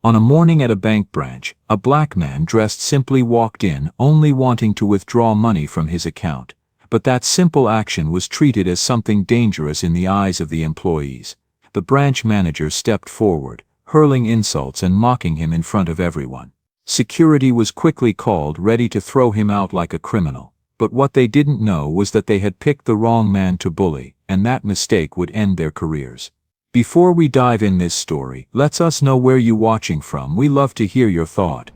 On a morning at a bank branch, a black man dressed simply walked in, only wanting to withdraw money from his account. But that simple action was treated as something dangerous in the eyes of the employees. The branch manager stepped forward, hurling insults and mocking him in front of everyone. Security was quickly called, ready to throw him out like a criminal. But what they didn't know was that they had picked the wrong man to bully, and that mistake would end their careers. Before we dive in this story, let us know where you watching from. We love to hear your thought.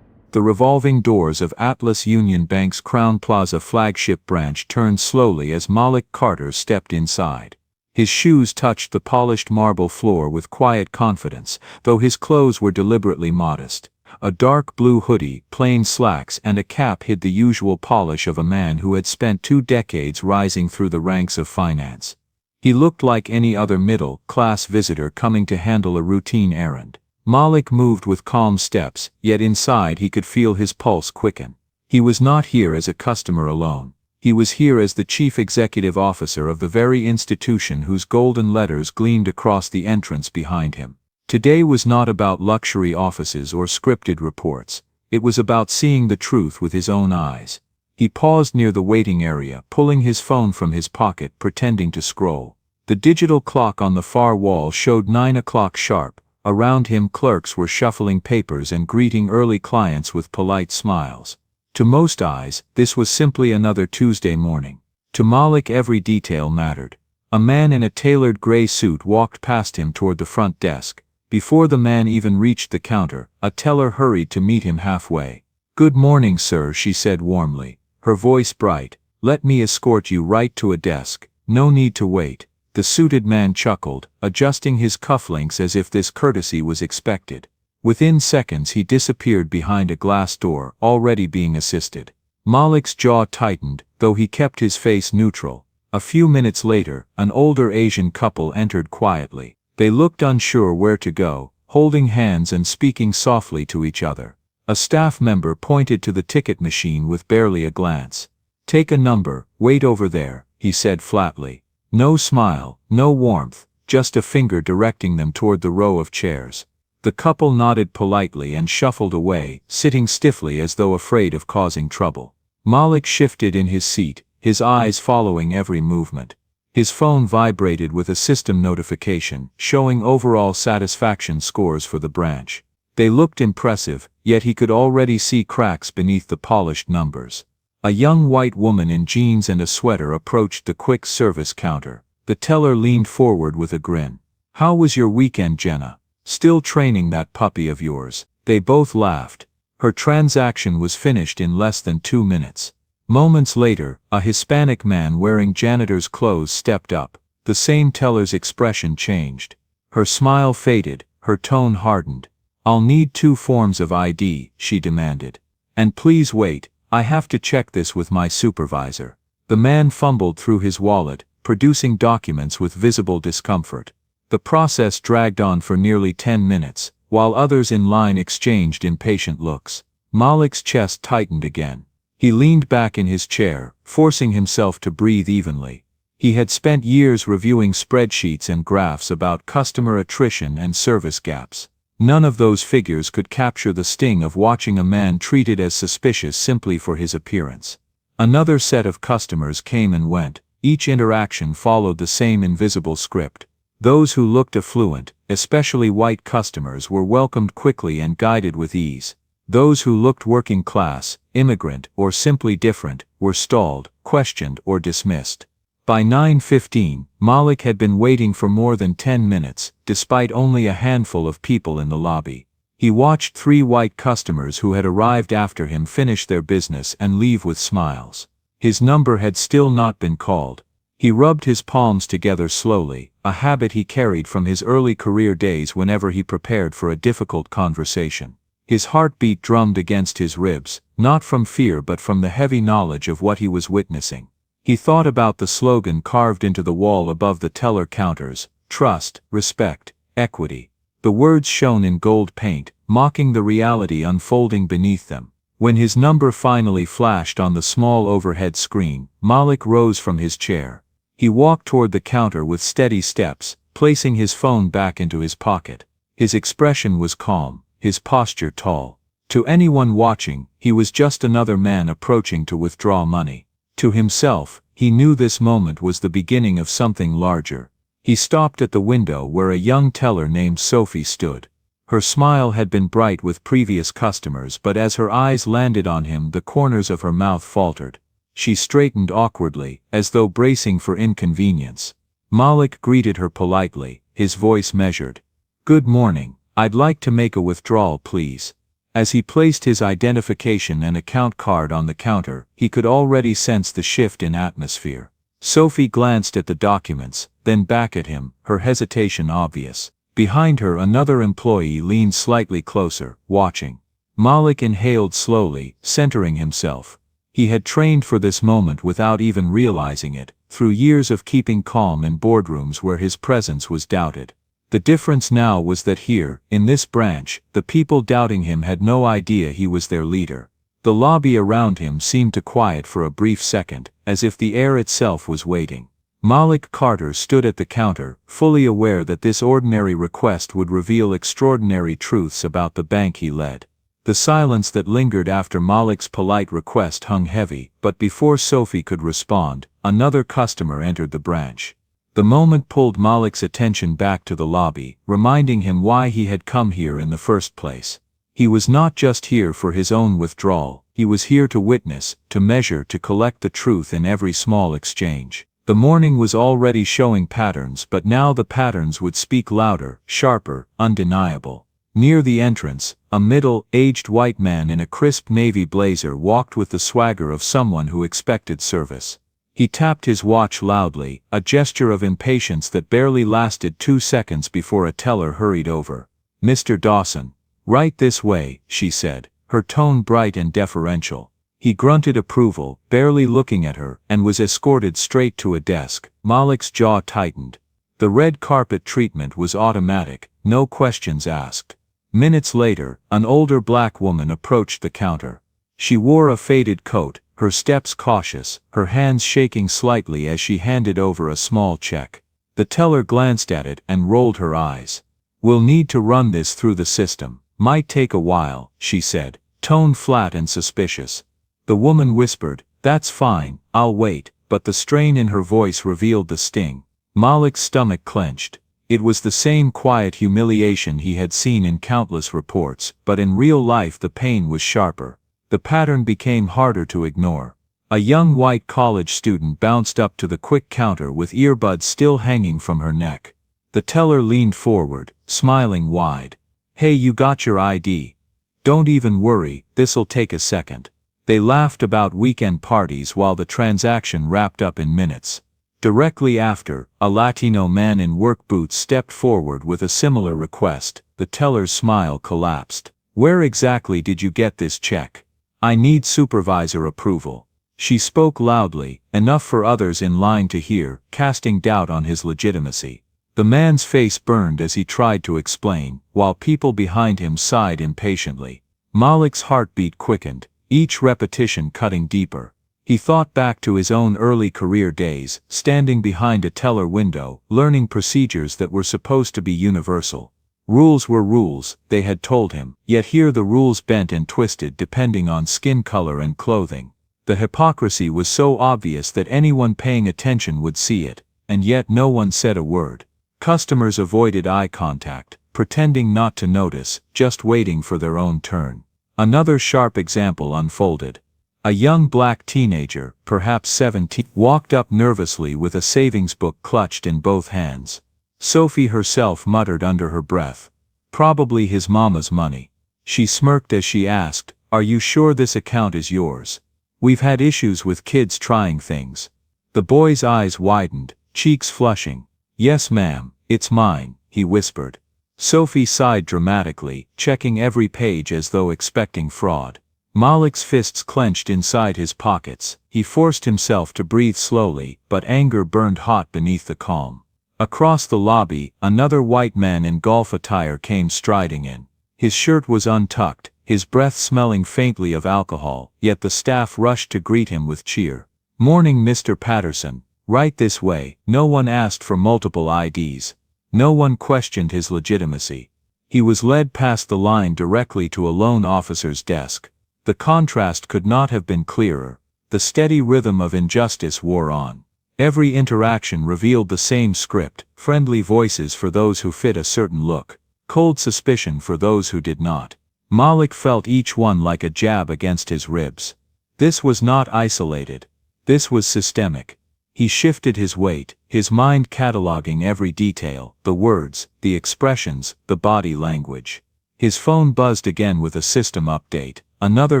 The revolving doors of Atlas Union Bank's Crown Plaza flagship branch turned slowly as Malik Carter stepped inside. His shoes touched the polished marble floor with quiet confidence, though his clothes were deliberately modest. A dark blue hoodie, plain slacks and a cap hid the usual polish of a man who had spent 2 decades rising through the ranks of finance. He looked like any other middle-class visitor coming to handle a routine errand. Malik moved with calm steps, yet inside he could feel his pulse quicken. He was not here as a customer alone. He was here as the chief executive officer of the very institution whose golden letters gleamed across the entrance behind him. Today was not about luxury offices or scripted reports. It was about seeing the truth with his own eyes. He paused near the waiting area, pulling his phone from his pocket, pretending to scroll. The digital clock on the far wall showed 9 o'clock sharp. Around him clerks were shuffling papers and greeting early clients with polite smiles. To most eyes, this was simply another Tuesday morning. To Malik, every detail mattered. A man in a tailored gray suit walked past him toward the front desk. Before the man even reached the counter, a teller hurried to meet him halfway. "Good morning, sir," she said warmly, her voice bright. "Let me escort you right to a desk. No need to wait." The suited man chuckled, adjusting his cufflinks as if this courtesy was expected. Within seconds he disappeared behind a glass door, already being assisted. Malik's jaw tightened, though he kept his face neutral. A few minutes later, an older Asian couple entered quietly. They looked unsure where to go, holding hands and speaking softly to each other. A staff member pointed to the ticket machine with barely a glance. "Take a number, wait over there," he said flatly. No smile, no warmth, just a finger directing them toward the row of chairs. The couple nodded politely and shuffled away, sitting stiffly as though afraid of causing trouble. Malik shifted in his seat, his eyes following every movement. His phone vibrated with a system notification, showing overall satisfaction scores for the branch. They looked impressive, yet he could already see cracks beneath the polished numbers. A young white woman in jeans and a sweater approached the quick service counter. The teller leaned forward with a grin. "How was your weekend, Jenna? Still training that puppy of yours?" They both laughed. Her transaction was finished in less than 2 minutes. Moments later, a Hispanic man wearing janitor's clothes stepped up. The same teller's expression changed. Her smile faded, her tone hardened. "I'll need 2 forms of ID, she demanded. "And please wait. I have to check this with my supervisor." The man fumbled through his wallet, producing documents with visible discomfort. The process dragged on for nearly 10 minutes, while others in line exchanged impatient looks. Malik's chest tightened again. He leaned back in his chair, forcing himself to breathe evenly. He had spent years reviewing spreadsheets and graphs about customer attrition and service gaps. None of those figures could capture the sting of watching a man treated as suspicious simply for his appearance. Another set of customers came and went. Each interaction followed the same invisible script. Those who looked affluent, especially white customers, were welcomed quickly and guided with ease. Those who looked working class, immigrant, or simply different, were stalled, questioned, or dismissed. By 9:15, Malik had been waiting for more than 10 minutes, despite only a handful of people in the lobby. He watched 3 white customers who had arrived after him finish their business and leave with smiles. His number had still not been called. He rubbed his palms together slowly, a habit he carried from his early career days whenever he prepared for a difficult conversation. His heartbeat drummed against his ribs, not from fear but from the heavy knowledge of what he was witnessing. He thought about the slogan carved into the wall above the teller counters: trust, respect, equity. The words shone in gold paint, mocking the reality unfolding beneath them. When his number finally flashed on the small overhead screen, Malik rose from his chair. He walked toward the counter with steady steps, placing his phone back into his pocket. His expression was calm, his posture tall. To anyone watching, he was just another man approaching to withdraw money. To himself, he knew this moment was the beginning of something larger. He stopped at the window where a young teller named Sophie stood. Her smile had been bright with previous customers, but as her eyes landed on him, the corners of her mouth faltered. She straightened awkwardly, as though bracing for inconvenience. Malik greeted her politely, his voice measured. "Good morning. I'd like to make a withdrawal, please." As he placed his identification and account card on the counter, he could already sense the shift in atmosphere. Sophie glanced at the documents, then back at him, her hesitation obvious. Behind her, another employee leaned slightly closer, watching. Malik inhaled slowly, centering himself. He had trained for this moment without even realizing it, through years of keeping calm in boardrooms where his presence was doubted. The difference now was that here, in this branch, the people doubting him had no idea he was their leader. The lobby around him seemed to quiet for a brief second, as if the air itself was waiting. Malik Carter stood at the counter, fully aware that this ordinary request would reveal extraordinary truths about the bank he led. The silence that lingered after Malik's polite request hung heavy, but before Sophie could respond, another customer entered the branch. The moment pulled Malik's attention back to the lobby, reminding him why he had come here in the first place. He was not just here for his own withdrawal, he was here to witness, to measure, to collect the truth in every small exchange. The morning was already showing patterns, but now the patterns would speak louder, sharper, undeniable. Near the entrance, a middle-aged white man in a crisp navy blazer walked with the swagger of someone who expected service. He tapped his watch loudly, a gesture of impatience that barely lasted 2 seconds before a teller hurried over. "Mr. Dawson. Right this way," she said, her tone bright and deferential. He grunted approval, barely looking at her, and was escorted straight to a desk. Malik's jaw tightened. The red carpet treatment was automatic, no questions asked. Minutes later, an older black woman approached the counter. She wore a faded coat, her steps cautious, her hands shaking slightly as she handed over a small check. The teller glanced at it and rolled her eyes. "We'll need to run this through the system. Might take a while," she said, tone flat and suspicious. The woman whispered, "That's fine, I'll wait," but the strain in her voice revealed the sting. Malik's stomach clenched. It was the same quiet humiliation he had seen in countless reports, but in real life the pain was sharper. The pattern became harder to ignore. A young white college student bounced up to the quick counter with earbuds still hanging from her neck. The teller leaned forward, smiling wide. "Hey, you got your ID? Don't even worry, this'll take a second." They laughed about weekend parties while the transaction wrapped up in minutes. Directly after, a Latino man in work boots stepped forward with a similar request. The teller's smile collapsed. "Where exactly did you get this check? I need supervisor approval." She spoke loudly, enough for others in line to hear, casting doubt on his legitimacy. The man's face burned as he tried to explain, while people behind him sighed impatiently. Malik's heartbeat quickened, each repetition cutting deeper. He thought back to his own early career days, standing behind a teller window, learning procedures that were supposed to be universal. Rules were rules, they had told him, yet here the rules bent and twisted depending on skin color and clothing. The hypocrisy was so obvious that anyone paying attention would see it, and yet no one said a word. Customers avoided eye contact, pretending not to notice, just waiting for their own turn. Another sharp example unfolded. A young black teenager, perhaps 17, walked up nervously with a savings book clutched in both hands. Sophie herself muttered under her breath. "Probably his mama's money." She smirked as she asked, "Are you sure this account is yours? We've had issues with kids trying things." The boy's eyes widened, cheeks flushing. "Yes ma'am, it's mine," he whispered. Sophie sighed dramatically, checking every page as though expecting fraud. Malik's fists clenched inside his pockets. He forced himself to breathe slowly, but anger burned hot beneath the calm. Across the lobby, another white man in golf attire came striding in. His shirt was untucked, his breath smelling faintly of alcohol, yet the staff rushed to greet him with cheer. "Morning, Mr. Patterson. Right this way." No one asked for multiple IDs. No one questioned his legitimacy. He was led past the line directly to a loan officer's desk. The contrast could not have been clearer. The steady rhythm of injustice wore on. Every interaction revealed the same script: friendly voices for those who fit a certain look, cold suspicion for those who did not. Malik felt each one like a jab against his ribs. This was not isolated. This was systemic. He shifted his weight, his mind cataloging every detail: the words, the expressions, the body language. His phone buzzed again with a system update, another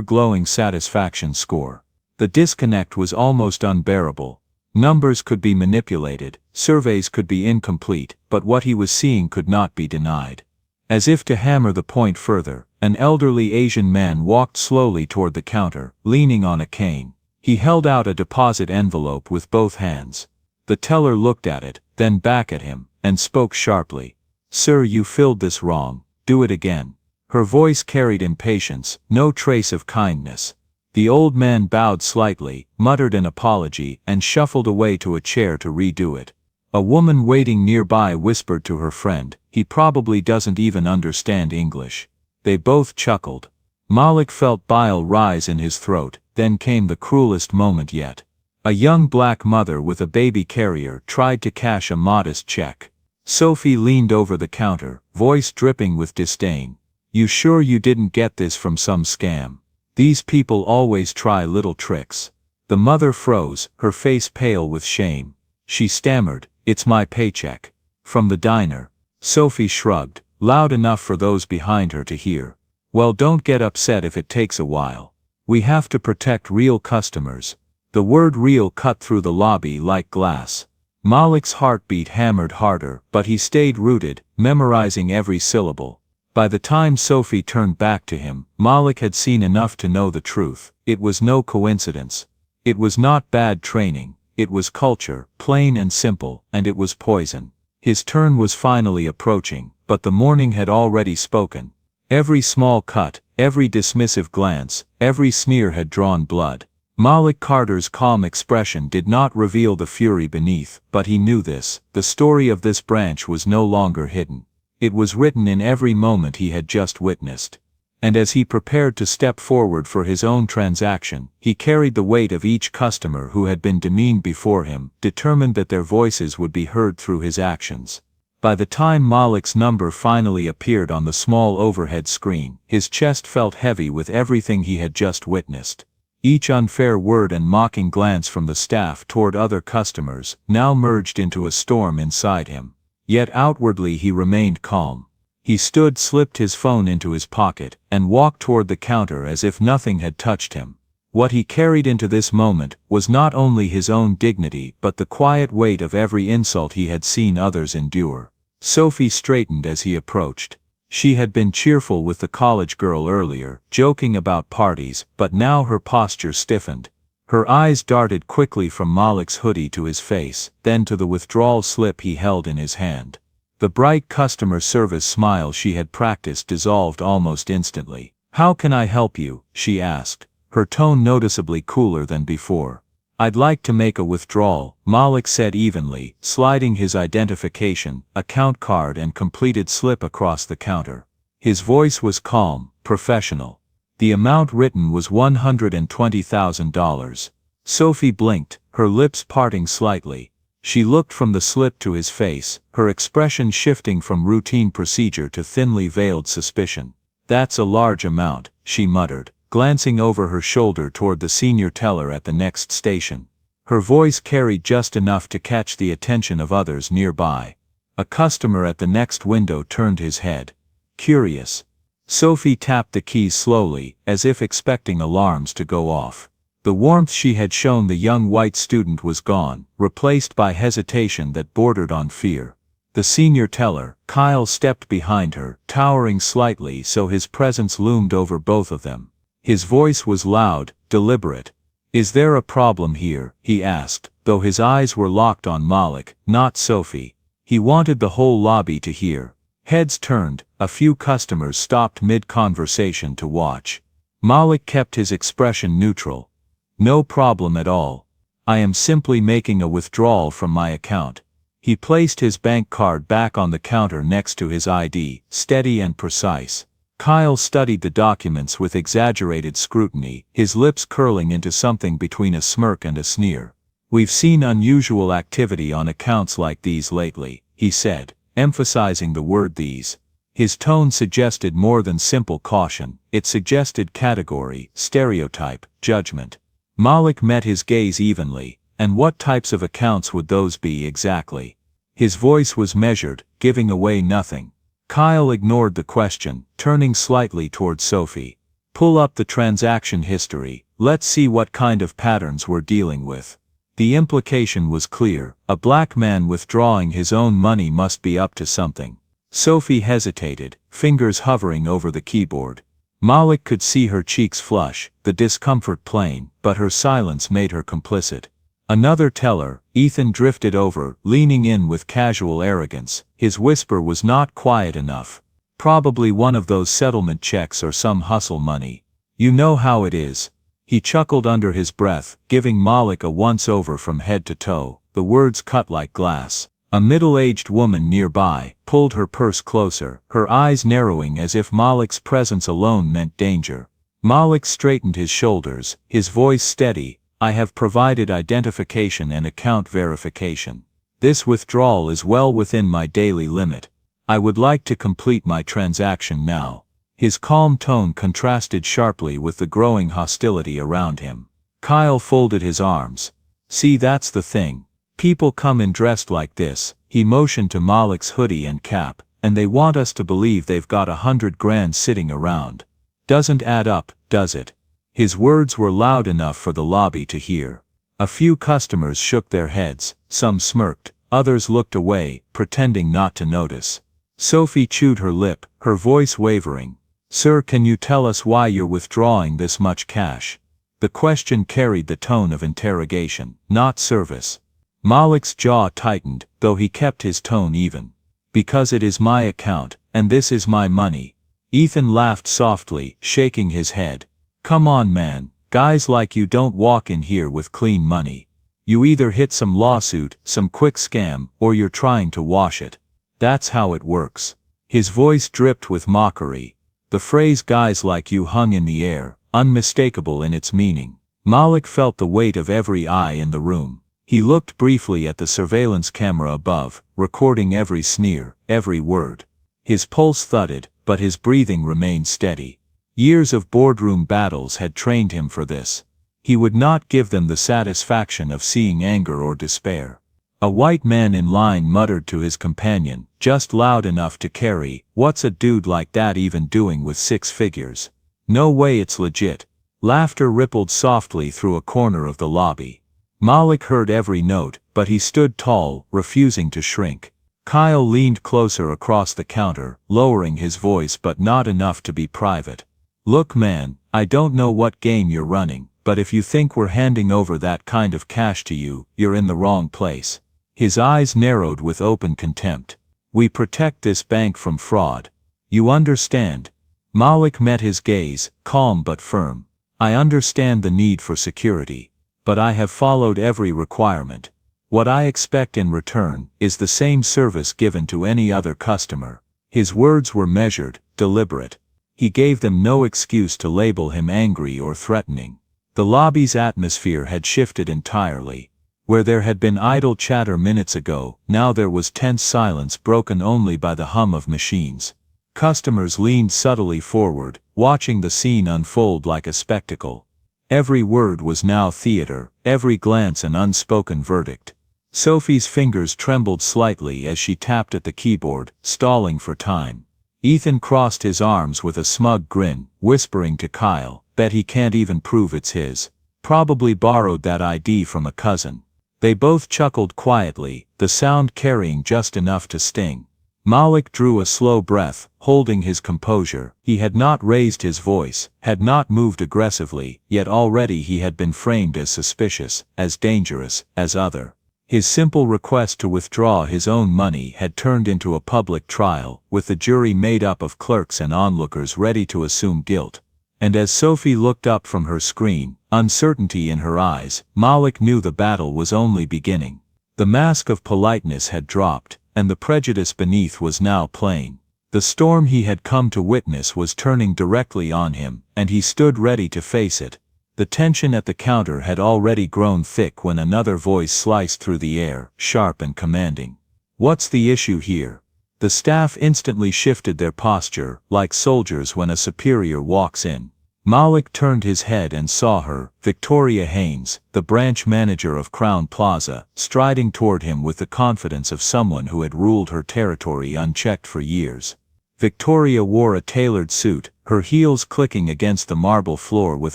glowing satisfaction score. The disconnect was almost unbearable. Numbers could be manipulated, surveys could be incomplete, but what he was seeing could not be denied. As if to hammer the point further, an elderly Asian man walked slowly toward the counter, leaning on a cane. He held out a deposit envelope with both hands. The teller looked at it, then back at him, and spoke sharply. "Sir, you filled this wrong. Do it again." Her voice carried impatience, no trace of kindness. The old man bowed slightly, muttered an apology, and shuffled away to a chair to redo it. A woman waiting nearby whispered to her friend, "He probably doesn't even understand English." They both chuckled. Malik felt bile rise in his throat. Then came the cruelest moment yet. A young black mother with a baby carrier tried to cash a modest check. Sophie leaned over the counter, voice dripping with disdain. "You sure you didn't get this from some scam? These people always try little tricks." The mother froze, her face pale with shame. She stammered, "It's my paycheck." From the diner. Sophie shrugged, loud enough for those behind her to hear. "Well, don't get upset if it takes a while. We have to protect real customers." The word real cut through the lobby like glass. Malik's heartbeat hammered harder, but he stayed rooted, memorizing every syllable. By the time Sophie turned back to him, Malik had seen enough to know the truth. It was no coincidence. It was not bad training. It was culture, plain and simple, and it was poison. His turn was finally approaching, but the morning had already spoken. Every small cut, every dismissive glance, every sneer had drawn blood. Malik Carter's calm expression did not reveal the fury beneath, but he knew this: the story of this branch was no longer hidden. It was written in every moment he had just witnessed. And as he prepared to step forward for his own transaction, he carried the weight of each customer who had been demeaned before him, determined that their voices would be heard through his actions. By the time Malik's number finally appeared on the small overhead screen, his chest felt heavy with everything he had just witnessed. Each unfair word and mocking glance from the staff toward other customers now merged into a storm inside him. Yet outwardly he remained calm. He stood, slipped his phone into his pocket, and walked toward the counter as if nothing had touched him. What he carried into this moment was not only his own dignity but the quiet weight of every insult he had seen others endure. Sophie straightened as he approached. She had been cheerful with the college girl earlier, joking about parties, but now her posture stiffened. Her eyes darted quickly from Malik's hoodie to his face, then to the withdrawal slip he held in his hand. The bright customer service smile she had practiced dissolved almost instantly. "How can I help you?" she asked, her tone noticeably cooler than before. "I'd like to make a withdrawal," Malik said evenly, sliding his identification, account card and completed slip across the counter. His voice was calm, professional. The amount written was $120,000. Sophie blinked, her lips parting slightly. She looked from the slip to his face, her expression shifting from routine procedure to thinly veiled suspicion. "That's a large amount," she muttered, glancing over her shoulder toward the senior teller at the next station. Her voice carried just enough to catch the attention of others nearby. A customer at the next window turned his head. Curious. Sophie tapped the keys slowly, as if expecting alarms to go off. The warmth she had shown the young white student was gone, replaced by hesitation that bordered on fear. The senior teller, Kyle, stepped behind her, towering slightly so his presence loomed over both of them. His voice was loud, deliberate. "Is there a problem here?" he asked, though his eyes were locked on Malik, not Sophie. He wanted the whole lobby to hear. Heads turned, a few customers stopped mid-conversation to watch. Malik kept his expression neutral. "No problem at all. I am simply making a withdrawal from my account." He placed his bank card back on the counter next to his ID, steady and precise. Kyle studied the documents with exaggerated scrutiny, his lips curling into something between a smirk and a sneer. "We've seen unusual activity on accounts like these lately," he said, emphasizing the word these. His tone suggested more than simple caution, it suggested category, stereotype, judgment. Malik met his gaze evenly. "And what types of accounts would those be exactly?" His voice was measured, giving away nothing. Kyle ignored the question, turning slightly toward Sophie. "Pull up the transaction history, let's see what kind of patterns we're dealing with." The implication was clear, a black man withdrawing his own money must be up to something. Sophie hesitated, fingers hovering over the keyboard. Malik could see her cheeks flush, the discomfort plain, but her silence made her complicit. Another teller, Ethan drifted over, leaning in with casual arrogance. His whisper was not quiet enough. "Probably one of those settlement checks or some hustle money. You know how it is." He chuckled under his breath, giving Malik a once-over from head to toe, the words cut like glass. A middle-aged woman nearby pulled her purse closer, her eyes narrowing as if Malik's presence alone meant danger. Malik straightened his shoulders, his voice steady. "I have provided identification and account verification. This withdrawal is well within my daily limit. I would like to complete my transaction now." His calm tone contrasted sharply with the growing hostility around him. Kyle folded his arms. "See, that's the thing. People come in dressed like this," he motioned to Malik's hoodie and cap, "and they want us to believe they've got $100 grand sitting around. Doesn't add up, does it?" His words were loud enough for the lobby to hear. A few customers shook their heads, some smirked, others looked away, pretending not to notice. Sophie chewed her lip, her voice wavering. "Sir, can you tell us why you're withdrawing this much cash?" The question carried the tone of interrogation, not service. Malik's jaw tightened, though he kept his tone even. "Because it is my account, and this is my money." Ethan laughed softly, shaking his head. "Come on, man, guys like you don't walk in here with clean money. You either hit some lawsuit, some quick scam, or you're trying to wash it. That's how it works." His voice dripped with mockery. The phrase "guys like you" hung in the air, unmistakable in its meaning. Malik felt the weight of every eye in the room. He looked briefly at the surveillance camera above, recording every sneer, every word. His pulse thudded, but his breathing remained steady. Years of boardroom battles had trained him for this. He would not give them the satisfaction of seeing anger or despair. A white man in line muttered to his companion, just loud enough to carry, "What's a dude like that even doing with 6 figures? No way it's legit." Laughter rippled softly through a corner of the lobby. Malik heard every note, but he stood tall, refusing to shrink. Kyle leaned closer across the counter, lowering his voice but not enough to be private. "Look, man, I don't know what game you're running, but if you think we're handing over that kind of cash to you, you're in the wrong place." His eyes narrowed with open contempt. "We protect this bank from fraud. You understand?" Malik met his gaze, calm but firm. "I understand the need for security. But I have followed every requirement. What I expect in return is the same service given to any other customer." His words were measured, deliberate. He gave them no excuse to label him angry or threatening. The lobby's atmosphere had shifted entirely. Where there had been idle chatter minutes ago, now there was tense silence broken only by the hum of machines. Customers leaned subtly forward, watching the scene unfold like a spectacle. Every word was now theater, every glance an unspoken verdict. Sophie's fingers trembled slightly as she tapped at the keyboard, stalling for time. Ethan crossed his arms with a smug grin, whispering to Kyle, "Bet he can't even prove it's his. Probably borrowed that ID from a cousin." They both chuckled quietly, the sound carrying just enough to sting. Malik drew a slow breath, holding his composure. He had not raised his voice, had not moved aggressively, yet already he had been framed as suspicious, as dangerous, as other. His simple request to withdraw his own money had turned into a public trial, with the jury made up of clerks and onlookers ready to assume guilt. And as Sophie looked up from her screen, uncertainty in her eyes, Malik knew the battle was only beginning. The mask of politeness had dropped, and the prejudice beneath was now plain. The storm he had come to witness was turning directly on him, and he stood ready to face it. The tension at the counter had already grown thick when another voice sliced through the air, sharp and commanding. "What's the issue here?" The staff instantly shifted their posture, like soldiers when a superior walks in. Malik turned his head and saw her, Victoria Haynes, the branch manager of Crown Plaza, striding toward him with the confidence of someone who had ruled her territory unchecked for years. Victoria wore a tailored suit, her heels clicking against the marble floor with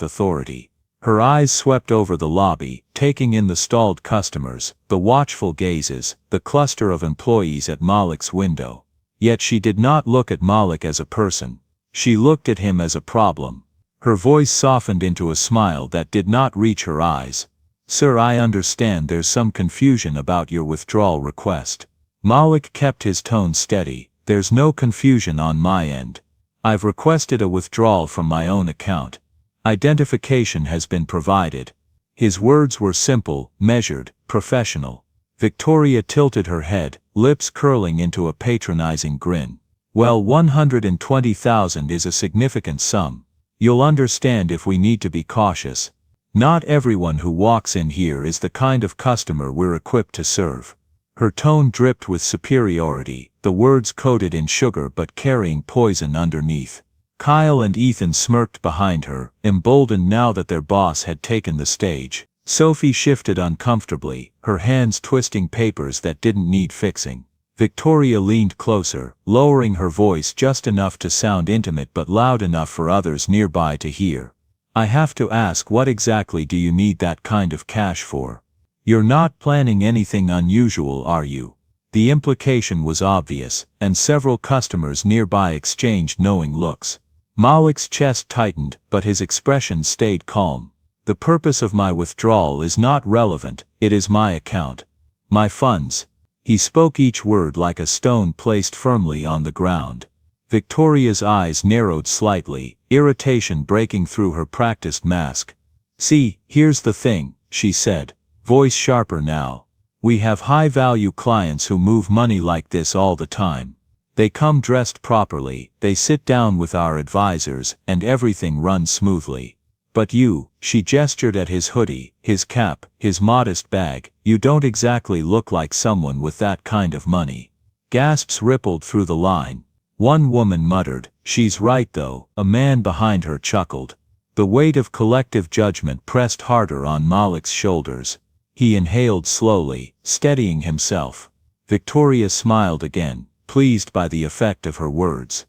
authority. Her eyes swept over the lobby, taking in the stalled customers, the watchful gazes, the cluster of employees at Malik's window. Yet she did not look at Malik as a person. She looked at him as a problem. Her voice softened into a smile that did not reach her eyes. "Sir, I understand there's some confusion about your withdrawal request." Malik kept his tone steady. "There's no confusion on my end. I've requested a withdrawal from my own account. Identification has been provided." His words were simple, measured, professional. Victoria tilted her head, lips curling into a patronizing grin. "Well, 120,000 is a significant sum. You'll understand if we need to be cautious. Not everyone who walks in here is the kind of customer we're equipped to serve." Her tone dripped with superiority, the words coated in sugar but carrying poison underneath. Kyle and Ethan smirked behind her, emboldened now that their boss had taken the stage. Sophie shifted uncomfortably, her hands twisting papers that didn't need fixing. Victoria leaned closer, lowering her voice just enough to sound intimate but loud enough for others nearby to hear. "I have to ask, what exactly do you need that kind of cash for? You're not planning anything unusual, are you?" The implication was obvious, and several customers nearby exchanged knowing looks. Malik's chest tightened, but his expression stayed calm. "The purpose of my withdrawal is not relevant, it is my account. My funds." He spoke each word like a stone placed firmly on the ground. Victoria's eyes narrowed slightly, irritation breaking through her practiced mask. "See, here's the thing," she said, voice sharper now. "We have high-value clients who move money like this all the time. They come dressed properly, they sit down with our advisors, and everything runs smoothly. But you," she gestured at his hoodie, his cap, his modest bag, "you don't exactly look like someone with that kind of money." Gasps rippled through the line. One woman muttered, "She's right though." A man behind her chuckled. The weight of collective judgment pressed harder on Malik's shoulders. He inhaled slowly, steadying himself. Victoria smiled again, pleased by the effect of her words.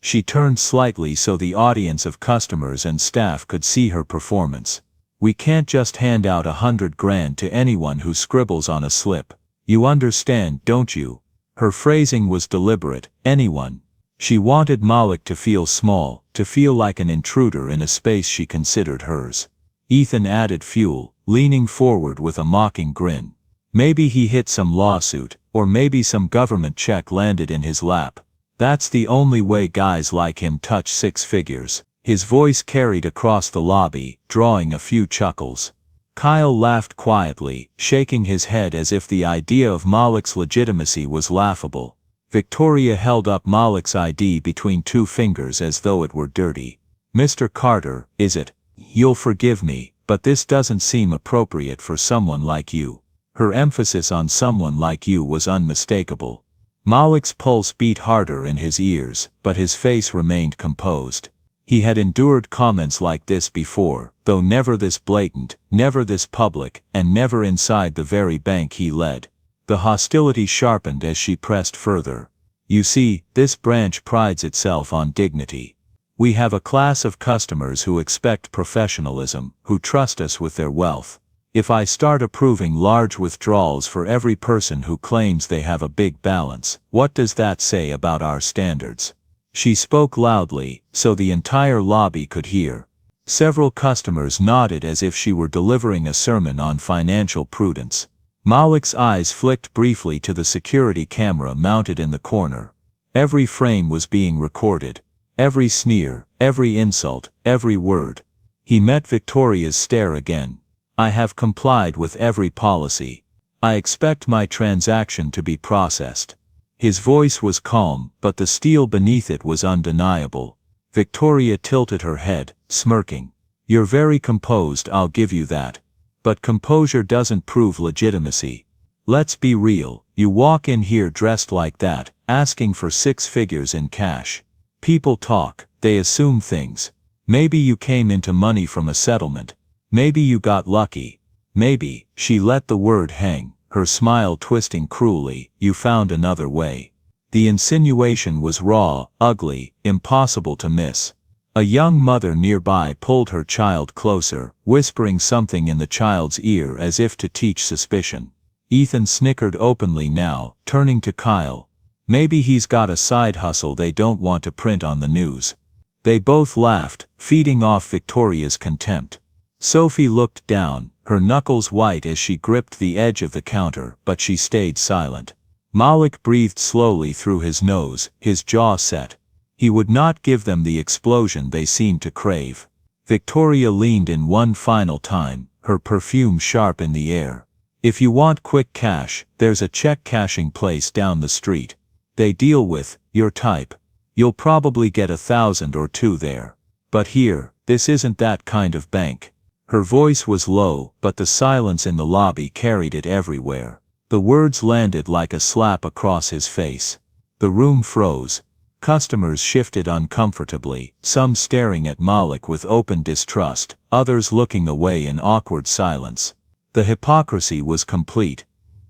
She turned slightly so the audience of customers and staff could see her performance. "We can't just hand out 100 grand to anyone who scribbles on a slip. You understand, don't you?" Her phrasing was deliberate. Anyone. She wanted Malik to feel small, to feel like an intruder in a space she considered hers. Ethan added fuel, leaning forward with a mocking grin. Maybe he hit some lawsuit, or maybe some government check landed in his lap. That's the only way guys like him touch six figures. His voice carried across the lobby, drawing a few chuckles. Kyle laughed quietly, shaking his head as if the idea of Malik's legitimacy was laughable. Victoria held up Malik's ID between two fingers as though it were dirty. "Mr. Carter, is it? You'll forgive me, but this doesn't seem appropriate for someone like you." Her emphasis on "someone like you" was unmistakable. Malik's pulse beat harder in his ears, but his face remained composed. He had endured comments like this before, though never this blatant, never this public, and never inside the very bank he led. The hostility sharpened as she pressed further. "You see, this branch prides itself on dignity. We have a class of customers who expect professionalism, who trust us with their wealth. If I start approving large withdrawals for every person who claims they have a big balance, what does that say about our standards?" She spoke loudly, so the entire lobby could hear. Several customers nodded as if she were delivering a sermon on financial prudence. Malik's eyes flicked briefly to the security camera mounted in the corner. Every frame was being recorded. Every sneer, every insult, every word. He met Victoria's stare again. "I have complied with every policy. I expect my transaction to be processed." His voice was calm, but the steel beneath it was undeniable. Victoria tilted her head, smirking. "You're very composed, I'll give you that. But composure doesn't prove legitimacy. Let's be real, you walk in here dressed like that, asking for 6 figures in cash. People talk, they assume things. Maybe you came into money from a settlement. Maybe you got lucky. Maybe," she let the word hang, her smile twisting cruelly, "you found another way." The insinuation was raw, ugly, impossible to miss. A young mother nearby pulled her child closer, whispering something in the child's ear as if to teach suspicion. Ethan snickered openly now, turning to Kyle. "Maybe he's got a side hustle they don't want to print on the news." They both laughed, feeding off Victoria's contempt. Sophie looked down, her knuckles white as she gripped the edge of the counter, but she stayed silent. Malik breathed slowly through his nose, his jaw set. He would not give them the explosion they seemed to crave. Victoria leaned in one final time, her perfume sharp in the air. "If you want quick cash, there's a check cashing place down the street. They deal with your type. You'll probably get 1,000 or 2 there. But here, this isn't that kind of bank." Her voice was low, but the silence in the lobby carried it everywhere. The words landed like a slap across his face. The room froze. Customers shifted uncomfortably, some staring at Malik with open distrust, others looking away in awkward silence. The hypocrisy was complete.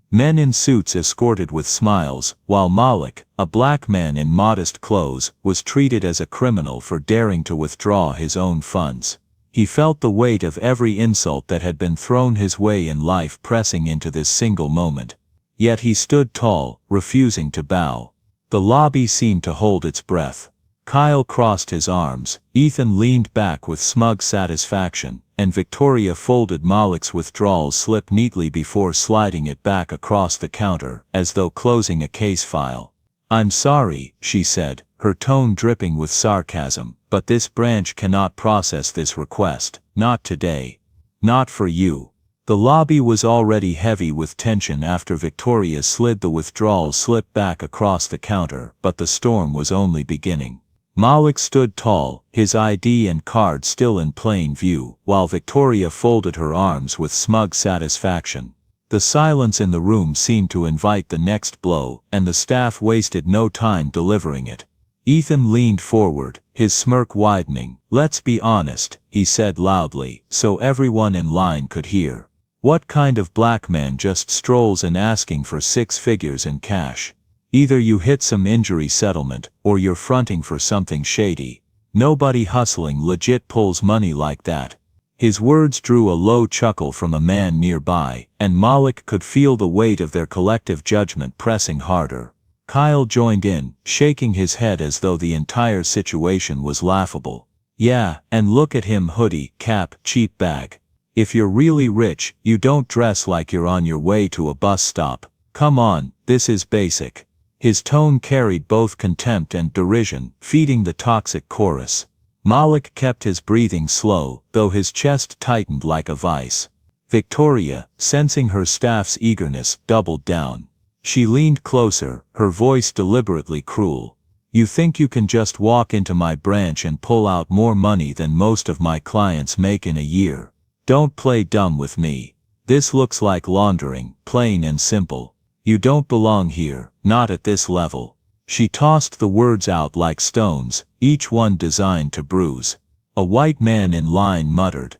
Men in suits escorted with smiles, while Malik, a black man in modest clothes, was treated as a criminal for daring to withdraw his own funds. He felt the weight of every insult that had been thrown his way in life pressing into this single moment. Yet he stood tall, refusing to bow. The lobby seemed to hold its breath. Kyle crossed his arms, Ethan leaned back with smug satisfaction, and Victoria folded Malik's withdrawal slip neatly before sliding it back across the counter, as though closing a case file. "I'm sorry," she said, her tone dripping with sarcasm, "but this branch cannot process this request, not today. Not for you." The lobby was already heavy with tension after Victoria slid the withdrawal slip back across the counter, but the storm was only beginning. Malik stood tall, his ID and card still in plain view, while Victoria folded her arms with smug satisfaction. The silence in the room seemed to invite the next blow, and the staff wasted no time delivering it. Ethan leaned forward, his smirk widening. "Let's be honest," he said loudly, so everyone in line could hear. "What kind of black man just strolls in asking for 6 figures in cash? Either you hit some injury settlement, or you're fronting for something shady. Nobody hustling legit pulls money like that." His words drew a low chuckle from a man nearby, and Malik could feel the weight of their collective judgment pressing harder. Kyle joined in, shaking his head as though the entire situation was laughable. "Yeah, and look at him, hoodie, cap, cheap bag. If you're really rich, you don't dress like you're on your way to a bus stop. Come on, this is basic." His tone carried both contempt and derision, feeding the toxic chorus. Malik kept his breathing slow, though his chest tightened like a vice. Victoria, sensing her staff's eagerness, doubled down. She leaned closer, her voice deliberately cruel. "You think you can just walk into my branch and pull out more money than most of my clients make in a year? Don't play dumb with me. This looks like laundering, plain and simple. You don't belong here, not at this level." She tossed the words out like stones, each one designed to bruise. A white man in line muttered,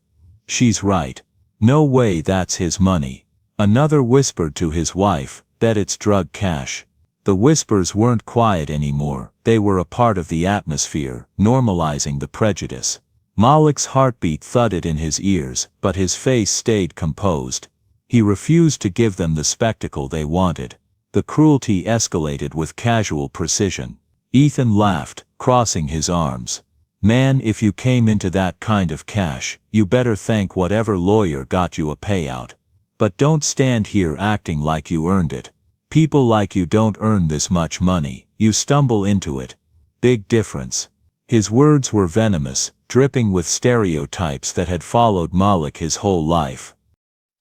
"She's right. No way that's his money." Another whispered to his wife, "Bet it's drug cash." The whispers weren't quiet anymore, they were a part of the atmosphere, normalizing the prejudice. Malik's heartbeat thudded in his ears, but his face stayed composed. He refused to give them the spectacle they wanted. The cruelty escalated with casual precision. Ethan laughed, crossing his arms. "Man, if you came into that kind of cash, you better thank whatever lawyer got you a payout. But don't stand here acting like you earned it. People like you don't earn this much money, you stumble into it. Big difference." His words were venomous, dripping with stereotypes that had followed Malik his whole life.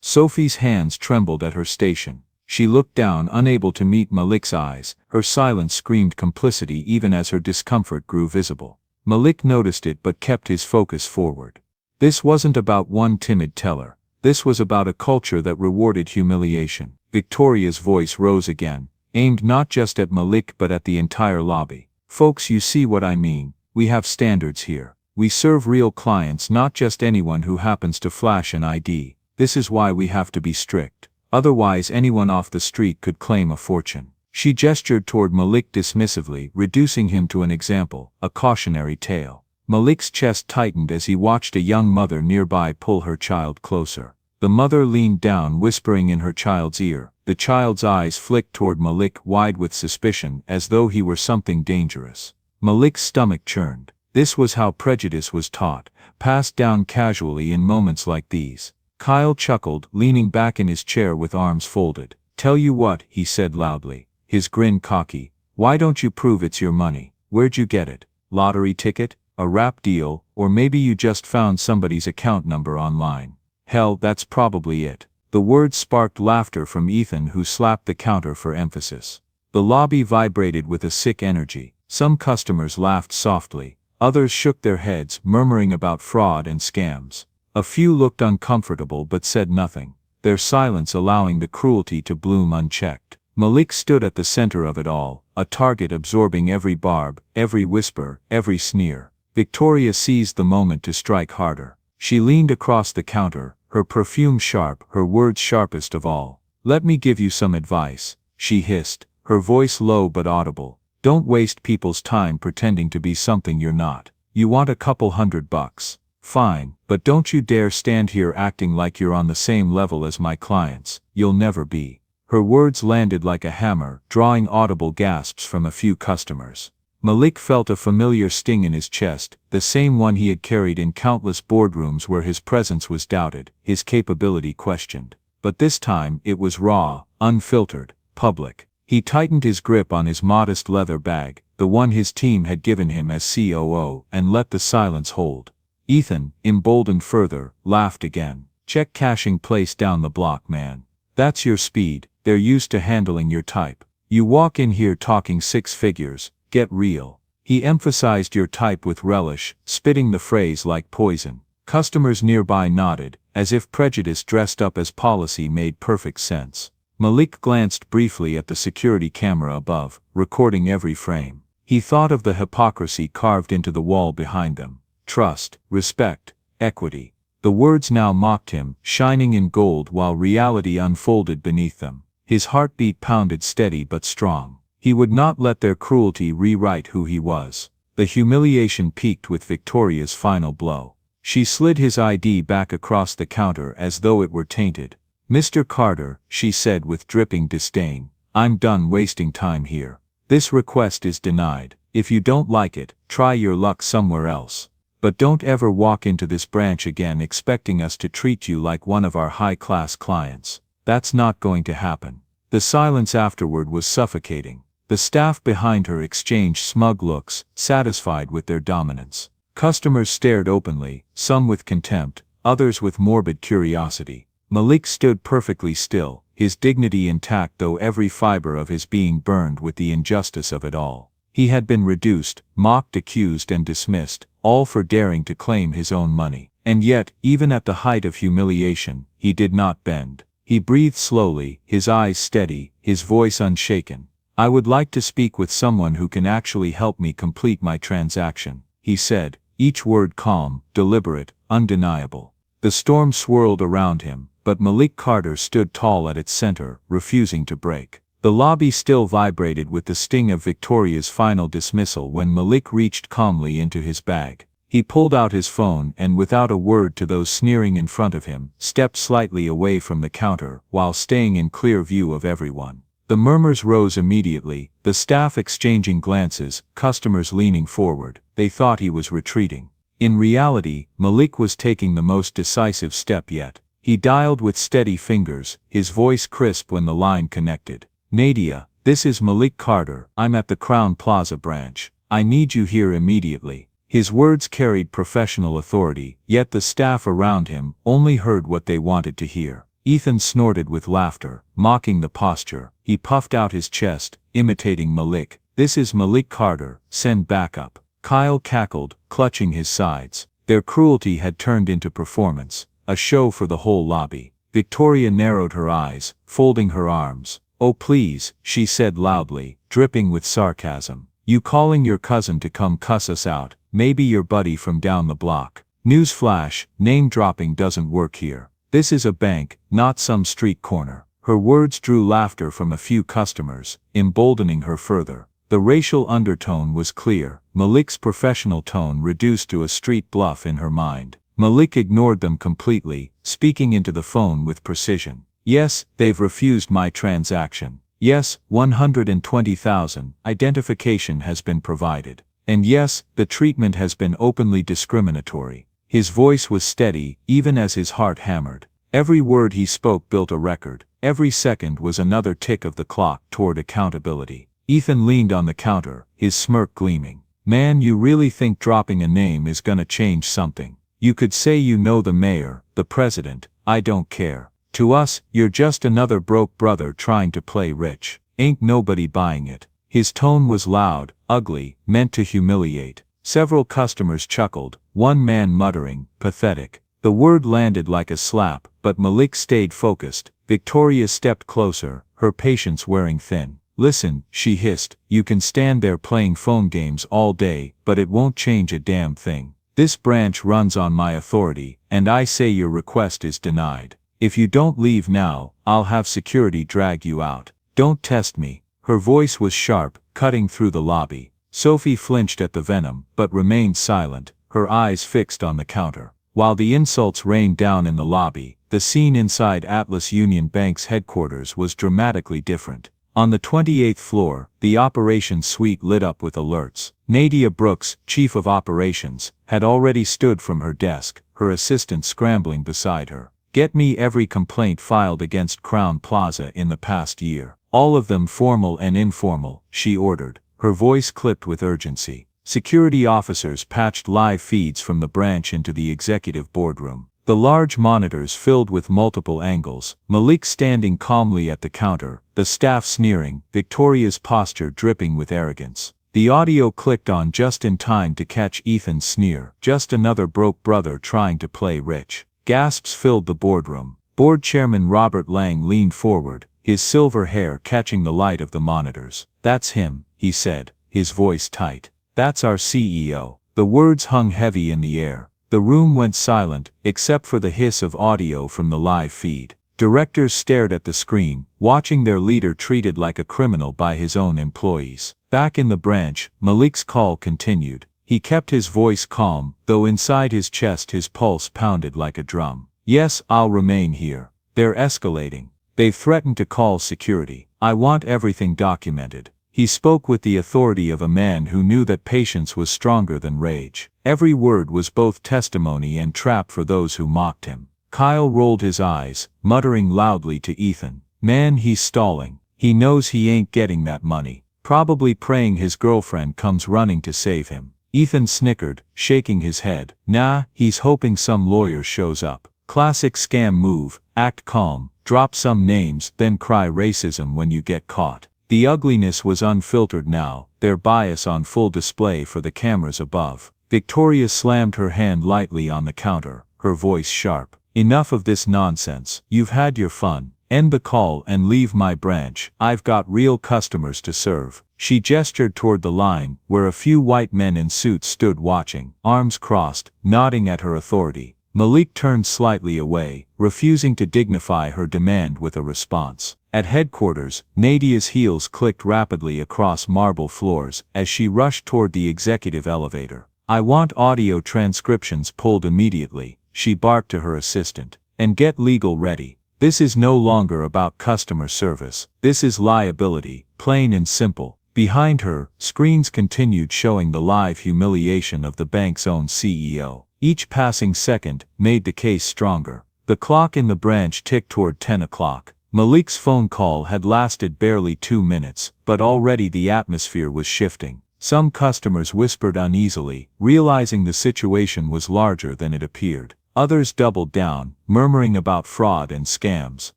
Sophie's hands trembled at her station. She looked down, unable to meet Malik's eyes. Her silence screamed complicity even as her discomfort grew visible. Malik noticed it but kept his focus forward. This wasn't about one timid teller. This was about a culture that rewarded humiliation. Victoria's voice rose again, aimed not just at Malik but at the entire lobby. Folks, you see what I mean. We have standards here. We serve real clients, not just anyone who happens to flash an ID. This is why we have to be strict. Otherwise anyone off the street could claim a fortune. She gestured toward Malik dismissively, reducing him to an example, a cautionary tale. Malik's chest tightened as he watched a young mother nearby pull her child closer. The mother leaned down, whispering in her child's ear. The child's eyes flicked toward Malik, wide with suspicion, as though he were something dangerous. Malik's stomach churned. This was how prejudice was taught, passed down casually in moments like these. Kyle chuckled, leaning back in his chair with arms folded. "Tell you what," he said loudly, his grin cocky. "Why don't you prove it's your money? Where'd you get it? Lottery ticket? A rap deal? Or maybe you just found somebody's account number online? Hell, that's probably it." The words sparked laughter from Ethan, who slapped the counter for emphasis. The lobby vibrated with a sick energy. Some customers laughed softly. Others shook their heads, murmuring about fraud and scams. A few looked uncomfortable but said nothing, their silence allowing the cruelty to bloom unchecked. Malik stood at the center of it all, a target absorbing every barb, every whisper, every sneer. Victoria seized the moment to strike harder. She leaned across the counter, her perfume sharp, her words sharpest of all. "Let me give you some advice," she hissed, her voice low but audible. "Don't waste people's time pretending to be something you're not. You want a couple $100? Fine, but don't you dare stand here acting like you're on the same level as my clients. You'll never be." Her words landed like a hammer, drawing audible gasps from a few customers. Malik felt a familiar sting in his chest, the same one he had carried in countless boardrooms where his presence was doubted, his capability questioned. But this time, it was raw, unfiltered, public. He tightened his grip on his modest leather bag, the one his team had given him as COO, and let the silence hold. Ethan, emboldened further, laughed again. "Check cashing place down the block, man. That's your speed. They're used to handling your type. You walk in here talking six figures. Get real." He emphasized your type with relish, spitting the phrase like poison. Customers nearby nodded, as if prejudice dressed up as policy made perfect sense. Malik glanced briefly at the security camera above, recording every frame. He thought of the hypocrisy carved into the wall behind them. Trust, respect, equity. The words now mocked him, shining in gold while reality unfolded beneath them. His heartbeat pounded steady but strong. He would not let their cruelty rewrite who he was. The humiliation peaked with Victoria's final blow. She slid his ID back across the counter as though it were tainted. "Mr. Carter," she said with dripping disdain, "I'm done wasting time here. This request is denied. If you don't like it, try your luck somewhere else. But don't ever walk into this branch again expecting us to treat you like one of our high-class clients. That's not going to happen." The silence afterward was suffocating. The staff behind her exchanged smug looks, satisfied with their dominance. Customers stared openly, some with contempt, others with morbid curiosity. Malik stood perfectly still, his dignity intact though every fiber of his being burned with the injustice of it all. He had been reduced, mocked, accused and dismissed, all for daring to claim his own money. And yet, even at the height of humiliation, he did not bend. He breathed slowly, his eyes steady, his voice unshaken. "I would like to speak with someone who can actually help me complete my transaction," he said, each word calm, deliberate, undeniable. The storm swirled around him, but Malik Carter stood tall at its center, refusing to break. The lobby still vibrated with the sting of Victoria's final dismissal when Malik reached calmly into his bag. He pulled out his phone and, without a word to those sneering in front of him, stepped slightly away from the counter while staying in clear view of everyone. The murmurs rose immediately, the staff exchanging glances, customers leaning forward. They thought he was retreating. In reality, Malik was taking the most decisive step yet. He dialed with steady fingers, his voice crisp when the line connected. "Nadia, this is Malik Carter. I'm at the Crown Plaza branch. I need you here immediately." His words carried professional authority, yet the staff around him only heard what they wanted to hear. Ethan snorted with laughter, mocking the posture. He puffed out his chest, imitating Malik. "This is Malik Carter, send backup." Kyle cackled, clutching his sides. Their cruelty had turned into performance, a show for the whole lobby. Victoria narrowed her eyes, folding her arms. "Oh please," she said loudly, dripping with sarcasm. "You calling your cousin to come cuss us out, maybe your buddy from down the block. Newsflash, name-dropping doesn't work here. This is a bank, not some street corner." Her words drew laughter from a few customers, emboldening her further. The racial undertone was clear, Malik's professional tone reduced to a street bluff in her mind. Malik ignored them completely, speaking into the phone with precision. "Yes, they've refused my transaction. Yes, 120,000, identification has been provided. And yes, the treatment has been openly discriminatory." His voice was steady, even as his heart hammered. Every word he spoke built a record. Every second was another tick of the clock toward accountability. Ethan leaned on the counter, his smirk gleaming. "Man, you really think dropping a name is gonna change something? You could say you know the mayor, the president, I don't care. To us, you're just another broke brother trying to play rich. Ain't nobody buying it." His tone was loud, ugly, meant to humiliate. Several customers chuckled, one man muttering, "Pathetic." The word landed like a slap, but Malik stayed focused. Victoria stepped closer, her patience wearing thin. "Listen," she hissed, "you can stand there playing phone games all day, but it won't change a damn thing. This branch runs on my authority, and I say your request is denied. If you don't leave now, I'll have security drag you out. Don't test me." Her voice was sharp, cutting through the lobby. Sophie flinched at the venom, but remained silent, her eyes fixed on the counter. While the insults rained down in the lobby, the scene inside Atlas Union Bank's headquarters was dramatically different. On the 28th floor, the operations suite lit up with alerts. Nadia Brooks, chief of operations, had already stood from her desk, her assistant scrambling beside her. "Get me every complaint filed against Crown Plaza in the past year. All of them formal and informal," she ordered, her voice clipped with urgency. Security officers patched live feeds from the branch into the executive boardroom. The large monitors filled with multiple angles, Malik standing calmly at the counter, the staff sneering, Victoria's posture dripping with arrogance. The audio clicked on just in time to catch Ethan's sneer. "Just another broke brother trying to play rich." Gasps filled the boardroom. Board chairman Robert Lang leaned forward, his silver hair catching the light of the monitors. "That's him," he said, his voice tight. "That's our CEO." The words hung heavy in the air. The room went silent, except for the hiss of audio from the live feed. Directors stared at the screen, watching their leader treated like a criminal by his own employees. Back in the branch, Malik's call continued. He kept his voice calm, though inside his chest his pulse pounded like a drum. "Yes, I'll remain here. They're escalating. They've threatened to call security. I want everything documented." He spoke with the authority of a man who knew that patience was stronger than rage. Every word was both testimony and trap for those who mocked him. Kyle rolled his eyes, muttering loudly to Ethan. "Man, he's stalling. He knows he ain't getting that money. Probably praying his girlfriend comes running to save him." Ethan snickered, shaking his head. "Nah, he's hoping some lawyer shows up. Classic scam move, act calm, drop some names, then cry racism when you get caught." The ugliness was unfiltered now, their bias on full display for the cameras above. Victoria slammed her hand lightly on the counter, her voice sharp. "Enough of this nonsense. You've had your fun. End the call and leave my branch. I've got real customers to serve." She gestured toward the line, where a few white men in suits stood watching, arms crossed, nodding at her authority. Malik turned slightly away, refusing to dignify her demand with a response. At headquarters, Nadia's heels clicked rapidly across marble floors as she rushed toward the executive elevator. "I want audio transcriptions pulled immediately," she barked to her assistant. "And get legal ready. This is no longer about customer service. This is liability, plain and simple." Behind her, screens continued showing the live humiliation of the bank's own CEO. Each passing second made the case stronger. The clock in the branch ticked toward 10 o'clock. Malik's phone call had lasted barely 2 minutes, but already the atmosphere was shifting. Some customers whispered uneasily, realizing the situation was larger than it appeared. Others doubled down, murmuring about fraud and scams.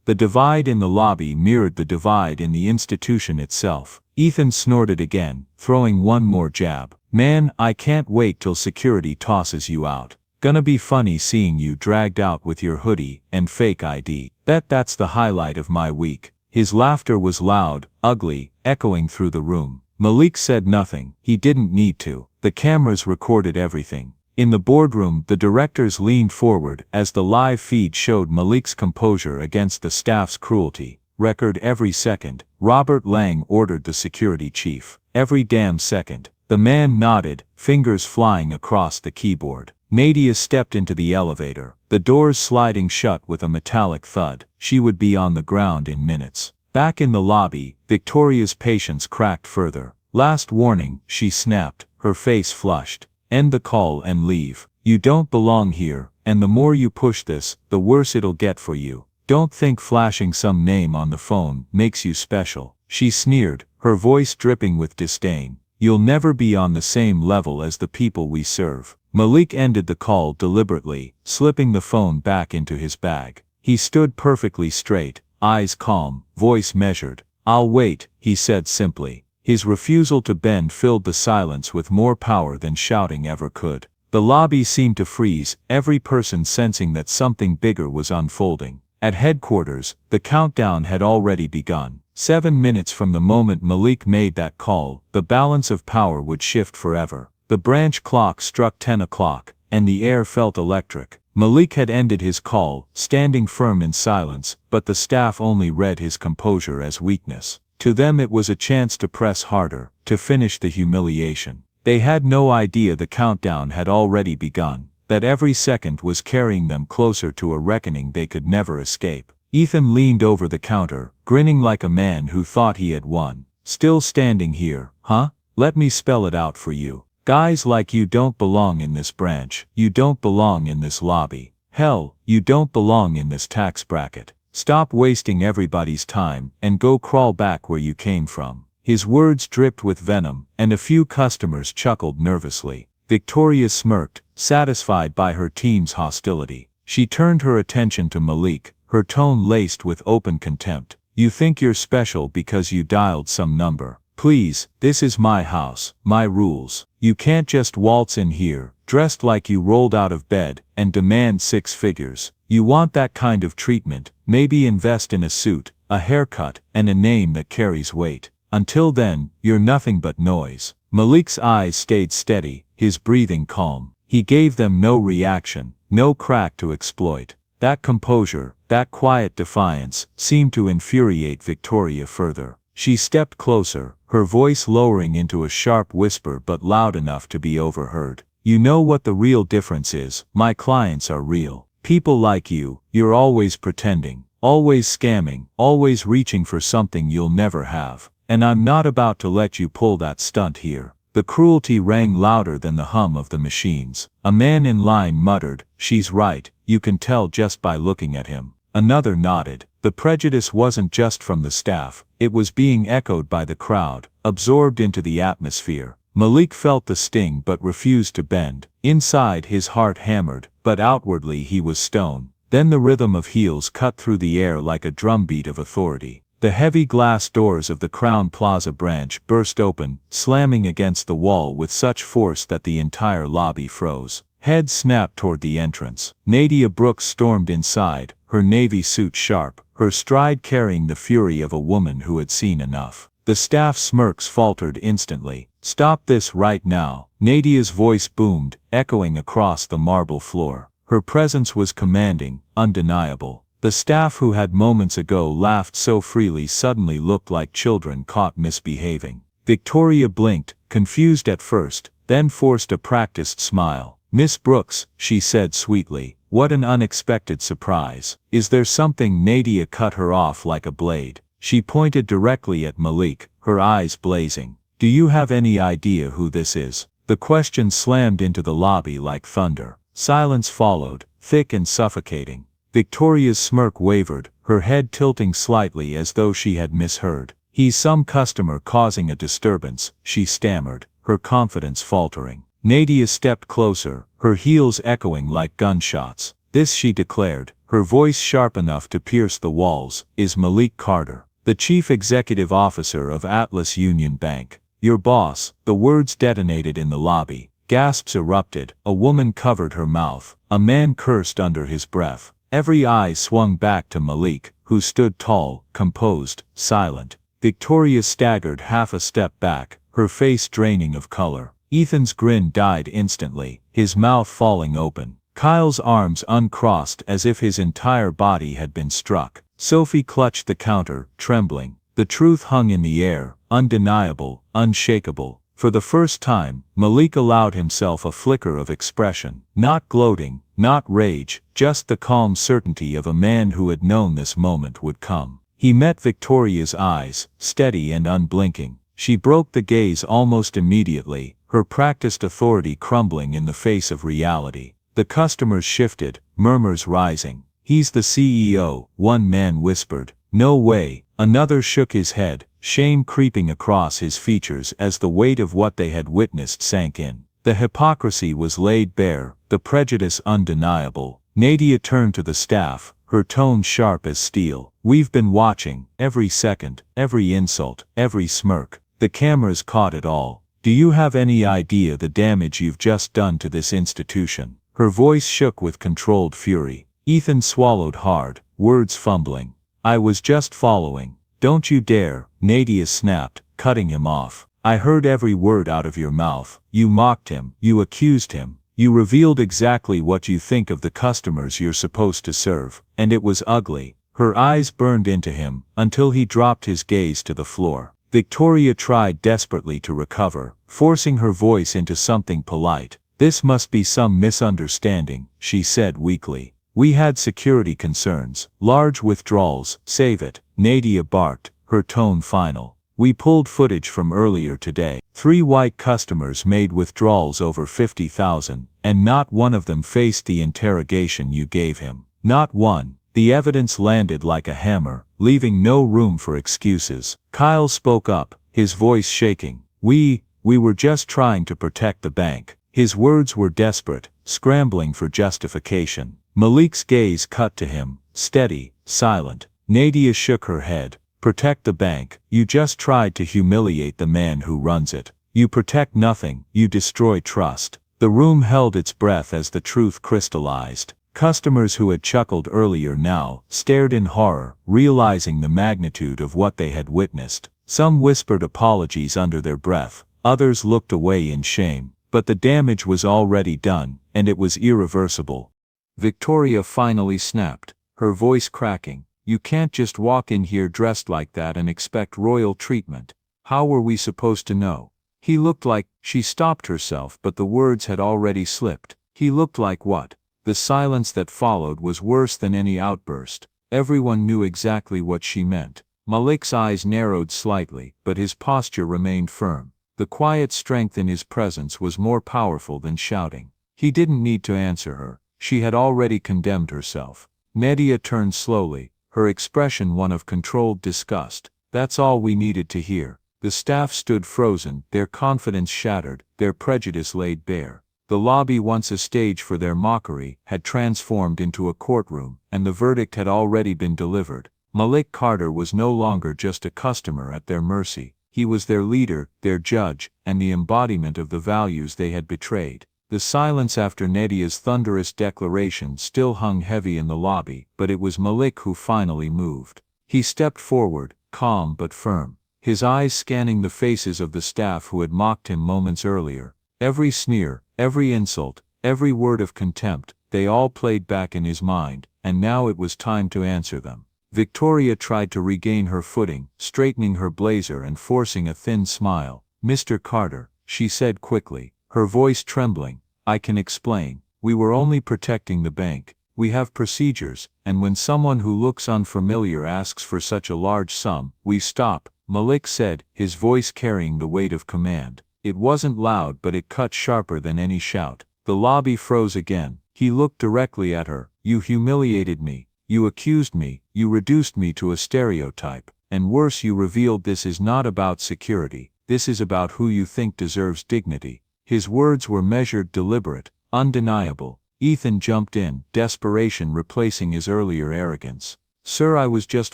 The divide in the lobby mirrored the divide in the institution itself. Ethan snorted again, throwing one more jab. "Man, I can't wait till security tosses you out. Gonna be funny seeing you dragged out with your hoodie and fake ID. Bet that's the highlight of my week." His laughter was loud, ugly, echoing through the room. Malik said nothing. He didn't need to. The cameras recorded everything. In the boardroom, the directors leaned forward as the live feed showed Malik's composure against the staff's cruelty. "Record every second," Robert Lang ordered the security chief. "Every damn second." The man nodded, fingers flying across the keyboard. Nadia stepped into the elevator, the doors sliding shut with a metallic thud. She would be on the ground in minutes. Back in the lobby, Victoria's patience cracked further. "Last warning," she snapped, her face flushed. "End the call and leave. You don't belong here, and the more you push this, the worse it'll get for you. Don't think flashing some name on the phone makes you special." She sneered, her voice dripping with disdain. "You'll never be on the same level as the people we serve." Malik ended the call deliberately, slipping the phone back into his bag. He stood perfectly straight, eyes calm, voice measured. "I'll wait," he said simply. His refusal to bend filled the silence with more power than shouting ever could. The lobby seemed to freeze, every person sensing that something bigger was unfolding. At headquarters, the countdown had already begun. 7 minutes from the moment Malik made that call, the balance of power would shift forever. The branch clock struck 10 o'clock, and the air felt electric. Malik had ended his call, standing firm in silence, but the staff only read his composure as weakness. To them it was a chance to press harder, to finish the humiliation. They had no idea the countdown had already begun, that every second was carrying them closer to a reckoning they could never escape. Ethan leaned over the counter, grinning like a man who thought he had won. "Still standing here, huh? Let me spell it out for you. Guys like you don't belong in this branch, you don't belong in this lobby. Hell, you don't belong in this tax bracket. Stop wasting everybody's time, and go crawl back where you came from." His words dripped with venom, and a few customers chuckled nervously. Victoria smirked, satisfied by her team's hostility. She turned her attention to Malik, her tone laced with open contempt. "You think you're special because you dialed some number. Please, this is my house, my rules. You can't just waltz in here, dressed like you rolled out of bed, and demand 6 figures. You want that kind of treatment, maybe invest in a suit, a haircut, and a name that carries weight. Until then, you're nothing but noise." Malik's eyes stayed steady, his breathing calm. He gave them no reaction, no crack to exploit. That composure, that quiet defiance, seemed to infuriate Victoria further. She stepped closer, her voice lowering into a sharp whisper but loud enough to be overheard. "You know what the real difference is? My clients are real. People like you, you're always pretending, always scamming, always reaching for something you'll never have. And I'm not about to let you pull that stunt here." The cruelty rang louder than the hum of the machines. A man in line muttered, "She's right, you can tell just by looking at him." Another nodded. The prejudice wasn't just from the staff, it was being echoed by the crowd, absorbed into the atmosphere. Malik felt the sting but refused to bend. Inside his heart hammered, but outwardly he was stone. Then the rhythm of heels cut through the air like a drumbeat of authority. The heavy glass doors of the Crown Plaza branch burst open, slamming against the wall with such force that the entire lobby froze. Heads snapped toward the entrance. Nadia Brooks stormed inside, her navy suit sharp, her stride carrying the fury of a woman who had seen enough. The staff smirks faltered instantly. "Stop this right now." Nadia's voice boomed, echoing across the marble floor. Her presence was commanding, undeniable. The staff who had moments ago laughed so freely suddenly looked like children caught misbehaving. Victoria blinked, confused at first, then forced a practiced smile. "Miss Brooks," she said sweetly, "what an unexpected surprise. Is there something?" Nadia cut her off like a blade. She pointed directly at Malik, her eyes blazing. "Do you have any idea who this is?" The question slammed into the lobby like thunder. Silence followed, thick and suffocating. Victoria's smirk wavered, her head tilting slightly as though she had misheard. "He's some customer causing a disturbance," she stammered, her confidence faltering. Nadia stepped closer, her heels echoing like gunshots. This, she declared, her voice sharp enough to pierce the walls, is Malik Carter, the chief executive officer of Atlas Union Bank. Your boss. The words detonated in the lobby. Gasps erupted. A woman covered her mouth. A man cursed under his breath. Every eye swung back to Malik, who stood tall, composed, silent. Victoria staggered half a step back, her face draining of color. Ethan's grin died instantly, his mouth falling open. Kyle's arms uncrossed as if his entire body had been struck. Sophie clutched the counter, trembling. The truth hung in the air, undeniable, unshakable. For the first time, Malik allowed himself a flicker of expression. Not gloating, not rage, just the calm certainty of a man who had known this moment would come. He met Victoria's eyes, steady and unblinking. She broke the gaze almost immediately, her practiced authority crumbling in the face of reality. The customers shifted, murmurs rising. He's the CEO, one man whispered. No way. Another shook his head, shame creeping across his features as the weight of what they had witnessed sank in. The hypocrisy was laid bare, the prejudice undeniable. Nadia turned to the staff, her tone sharp as steel. We've been watching, every second, every insult, every smirk. The cameras caught it all. Do you have any idea the damage you've just done to this institution? Her voice shook with controlled fury. Ethan swallowed hard, words fumbling. I was just following. Don't you dare, Nadia snapped, cutting him off. I heard every word out of your mouth. You mocked him, you accused him, you revealed exactly what you think of the customers you're supposed to serve, and it was ugly. Her eyes burned into him, until he dropped his gaze to the floor. Victoria tried desperately to recover, forcing her voice into something polite. This must be some misunderstanding, she said weakly. We had security concerns, large withdrawals, save it, Nadia barked, her tone final. We pulled footage from earlier today. 3 white customers made withdrawals over $50,000, and not one of them faced the interrogation you gave him. Not one. The evidence landed like a hammer, leaving no room for excuses. Kyle spoke up, his voice shaking. We were just trying to protect the bank. His words were desperate, scrambling for justification. Malik's gaze cut to him, steady, silent. Nadia shook her head. Protect the bank. You just tried to humiliate the man who runs it. You protect nothing, you destroy trust. The room held its breath as the truth crystallized. Customers who had chuckled earlier now stared in horror, realizing the magnitude of what they had witnessed. Some whispered apologies under their breath, others looked away in shame. But the damage was already done, and it was irreversible. Victoria finally snapped, her voice cracking. You can't just walk in here dressed like that and expect royal treatment. How were we supposed to know? He looked like... She stopped herself, but the words had already slipped. He looked like what? The silence that followed was worse than any outburst. Everyone knew exactly what she meant. Malik's eyes narrowed slightly, but his posture remained firm. The quiet strength in his presence was more powerful than shouting. He didn't need to answer her. She had already condemned herself. Nadia turned slowly, her expression one of controlled disgust. That's all we needed to hear. The staff stood frozen, their confidence shattered, their prejudice laid bare. The lobby, once a stage for their mockery, had transformed into a courtroom, and the verdict had already been delivered. Malik Carter was no longer just a customer at their mercy. He was their leader, their judge, and the embodiment of the values they had betrayed. The silence after Nadia's thunderous declaration still hung heavy in the lobby, but it was Malik who finally moved. He stepped forward, calm but firm, his eyes scanning the faces of the staff who had mocked him moments earlier. Every sneer, every insult, every word of contempt, they all played back in his mind, and now it was time to answer them. Victoria tried to regain her footing, straightening her blazer and forcing a thin smile. Mr. Carter, she said quickly, her voice trembling, I can explain. We were only protecting the bank. We have procedures, and when someone who looks unfamiliar asks for such a large sum, we stop, Malik said, his voice carrying the weight of command. It wasn't loud, but it cut sharper than any shout. The lobby froze again. He looked directly at her. You humiliated me. You accused me. You reduced me to a stereotype. And worse, you revealed this is not about security. This is about who you think deserves dignity. His words were measured, deliberate, undeniable. Ethan jumped in, desperation replacing his earlier arrogance. "Sir, I was just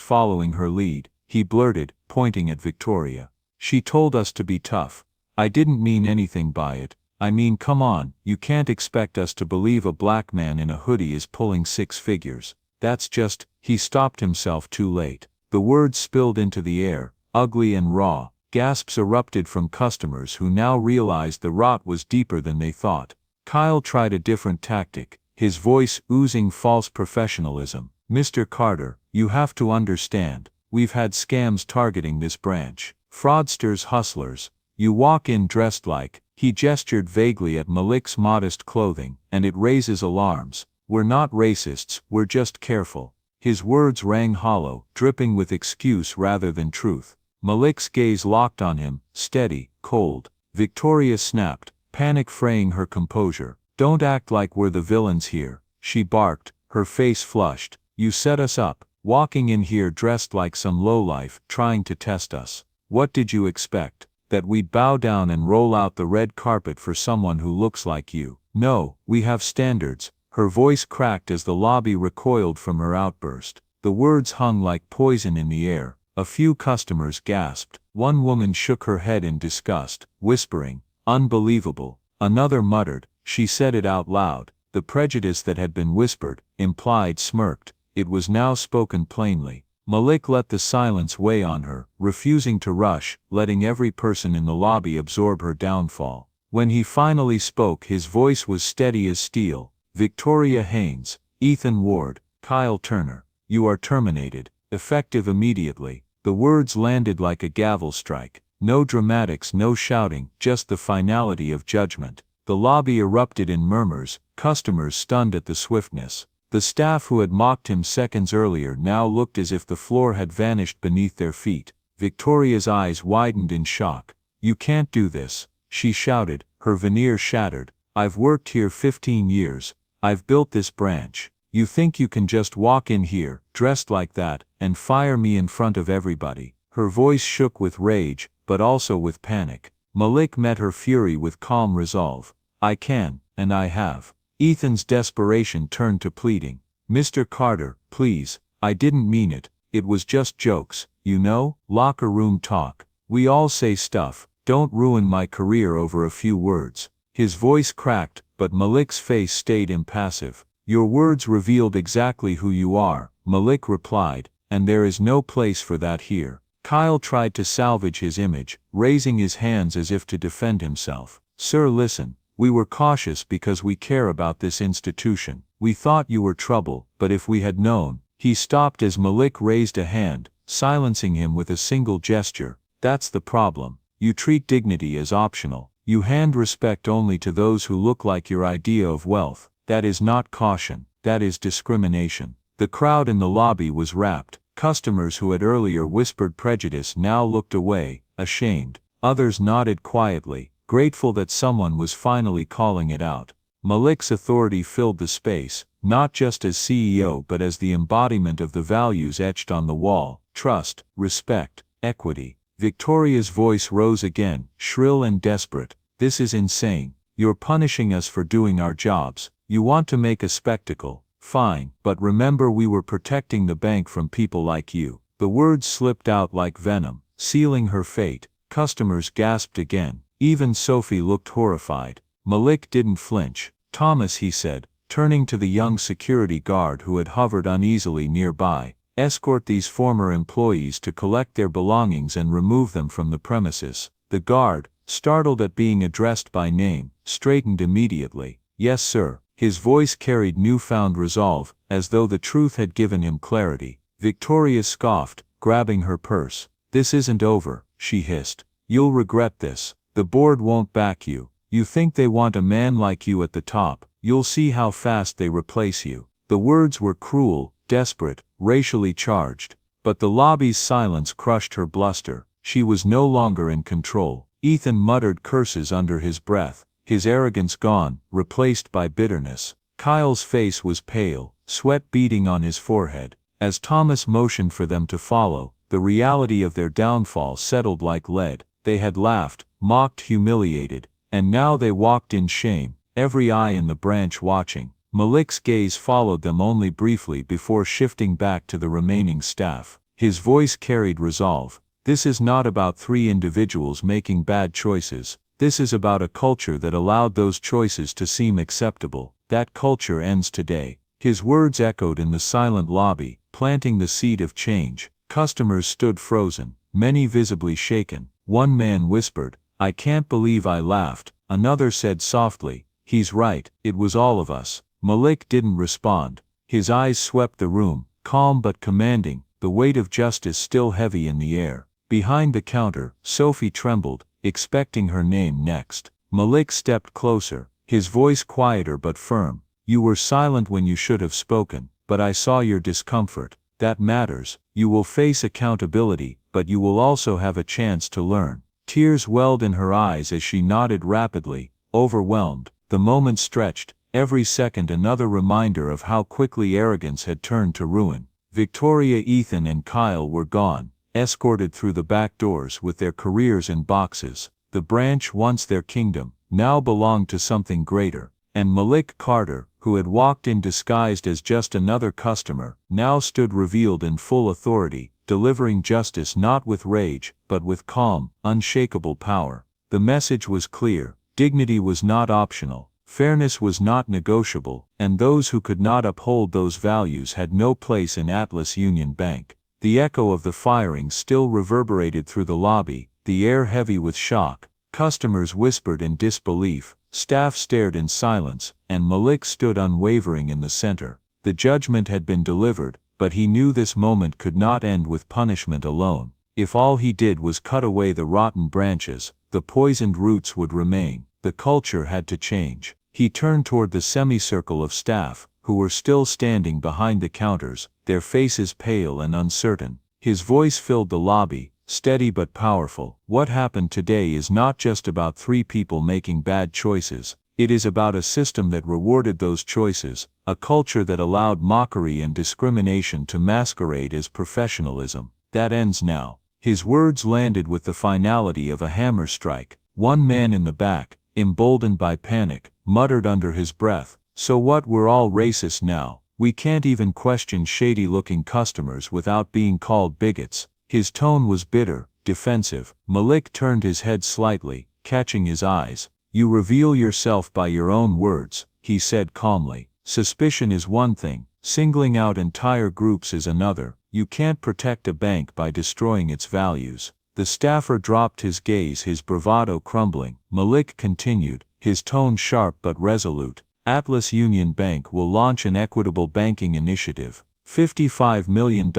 following her lead," he blurted, pointing at Victoria. "She told us to be tough. I didn't mean anything by it. I mean, come on, you can't expect us to believe a black man in a hoodie is pulling 6 figures. That's just—" He stopped himself too late. The words spilled into the air, ugly and raw. Gasps erupted from customers who now realized the rot was deeper than they thought. Kyle tried a different tactic, his voice oozing false professionalism. "Mr. Carter, you have to understand, we've had scams targeting this branch. Fraudsters, hustlers. You walk in dressed like—" He gestured vaguely at Malik's modest clothing, "and it raises alarms. We're not racists, we're just careful." His words rang hollow, dripping with excuse rather than truth. Malik's gaze locked on him, steady, cold. Victoria snapped, panic fraying her composure. "Don't act like we're the villains here," she barked, her face flushed. "You set us up, walking in here dressed like some lowlife, trying to test us. What did you expect? That we'd bow down and roll out the red carpet for someone who looks like you? No, we have standards." Her voice cracked as the lobby recoiled from her outburst. The words hung like poison in the air. A few customers gasped. One woman shook her head in disgust, whispering, "Unbelievable." Another muttered. She said it out loud. The prejudice that had been whispered, implied, smirked. It was now spoken plainly. Malik let the silence weigh on her, refusing to rush, letting every person in the lobby absorb her downfall. When he finally spoke, his voice was steady as steel. "Victoria Haynes, Ethan Ward, Kyle Turner, you are terminated, effective immediately." The words landed like a gavel strike. No dramatics, no shouting, just the finality of judgment. The lobby erupted in murmurs, customers stunned at the swiftness. The staff who had mocked him seconds earlier now looked as if the floor had vanished beneath their feet. Victoria's eyes widened in shock. "You can't do this," she shouted, her veneer shattered. "I've worked here 15 years. I've built this branch. You think you can just walk in here, dressed like that, and fire me in front of everybody?" Her voice shook with rage, but also with panic. Malik met her fury with calm resolve. "I can, and I have." Ethan's desperation turned to pleading. "Mr. Carter, please, I didn't mean it. It was just jokes, you know, locker room talk. We all say stuff. Don't ruin my career over a few words." His voice cracked, but Malik's face stayed impassive. "Your words revealed exactly who you are," Malik replied, "and there is no place for that here." Kyle tried to salvage his image, raising his hands as if to defend himself. "Sir, listen. We were cautious because we care about this institution. We thought you were trouble, but if we had known—" He stopped as Malik raised a hand, silencing him with a single gesture. "That's the problem. You treat dignity as optional. You hand respect only to those who look like your idea of wealth. That is not caution, that is discrimination." The crowd in the lobby was rapt. Customers who had earlier whispered prejudice now looked away, ashamed. Others nodded quietly, grateful that someone was finally calling it out. Malik's authority filled the space, not just as CEO but as the embodiment of the values etched on the wall: trust, respect, equity. Victoria's voice rose again, shrill and desperate. "This is insane. You're punishing us for doing our jobs. You want to make a spectacle. Fine, but remember we were protecting the bank from people like you." The words slipped out like venom, sealing her fate. Customers gasped again. Even Sophie looked horrified. Malik didn't flinch. "Thomas," he said, turning to the young security guard who had hovered uneasily nearby, "escort these former employees to collect their belongings and remove them from the premises." The guard, startled at being addressed by name, straightened immediately. "Yes, sir." His voice carried newfound resolve, as though the truth had given him clarity. Victoria scoffed, grabbing her purse. "This isn't over," she hissed. "You'll regret this. The board won't back you. You think they want a man like you at the top. You'll see how fast they replace you." The words were cruel, desperate, racially charged. But the lobby's silence crushed her bluster. She was no longer in control. Ethan muttered curses under his breath, his arrogance gone, replaced by bitterness. Kyle's face was pale, sweat beading on his forehead. As Thomas motioned for them to follow, the reality of their downfall settled like lead. They had laughed, mocked, humiliated, and now they walked in shame, every eye in the branch watching. Malik's gaze followed them only briefly before shifting back to the remaining staff. His voice carried resolve. This is not about three individuals making bad choices. This is about a culture that allowed those choices to seem acceptable. That culture ends today. His words echoed in the silent lobby, planting the seed of change. Customers stood frozen, many visibly shaken. One man whispered, "I can't believe I laughed." Another said softly, "He's right, it was all of us." Malik didn't respond. His eyes swept the room, calm but commanding, the weight of justice still heavy in the air. Behind the counter, Sophie trembled, expecting her name next. Malik stepped closer, his voice quieter but firm. "You were silent when you should have spoken, but I saw your discomfort. That matters. You will face accountability, but you will also have a chance to learn." Tears welled in her eyes as she nodded rapidly, overwhelmed. The moment stretched, every second another reminder of how quickly arrogance had turned to ruin. Victoria, Ethan and Kyle were gone, escorted through the back doors with their careers in boxes. The branch, once their kingdom, now belonged to something greater. And Malik Carter, who had walked in disguised as just another customer, now stood revealed in full authority, delivering justice not with rage, but with calm, unshakable power. The message was clear: dignity was not optional, fairness was not negotiable, and those who could not uphold those values had no place in Atlas Union Bank. The echo of the firing still reverberated through the lobby, the air heavy with shock. Customers whispered in disbelief, staff stared in silence, and Malik stood unwavering in the center. The judgment had been delivered, but he knew this moment could not end with punishment alone. If all he did was cut away the rotten branches, the poisoned roots would remain. The culture had to change. He turned toward the semicircle of staff, who were still standing behind the counters, their faces pale and uncertain. His voice filled the lobby, steady but powerful. What happened today is not just about three people making bad choices. It is about a system that rewarded those choices, a culture that allowed mockery and discrimination to masquerade as professionalism. That ends now. His words landed with the finality of a hammer strike. One man in the back, emboldened by panic, muttered under his breath, "So what, we're all racist now? We can't even question shady-looking customers without being called bigots." His tone was bitter, defensive. Malik turned his head slightly, catching his eyes. "You reveal yourself by your own words," he said calmly. "Suspicion is one thing, singling out entire groups is another. You can't protect a bank by destroying its values." The staffer dropped his gaze, his bravado crumbling. Malik continued, his tone sharp but resolute. "Atlas Union Bank will launch an equitable banking initiative. $55 million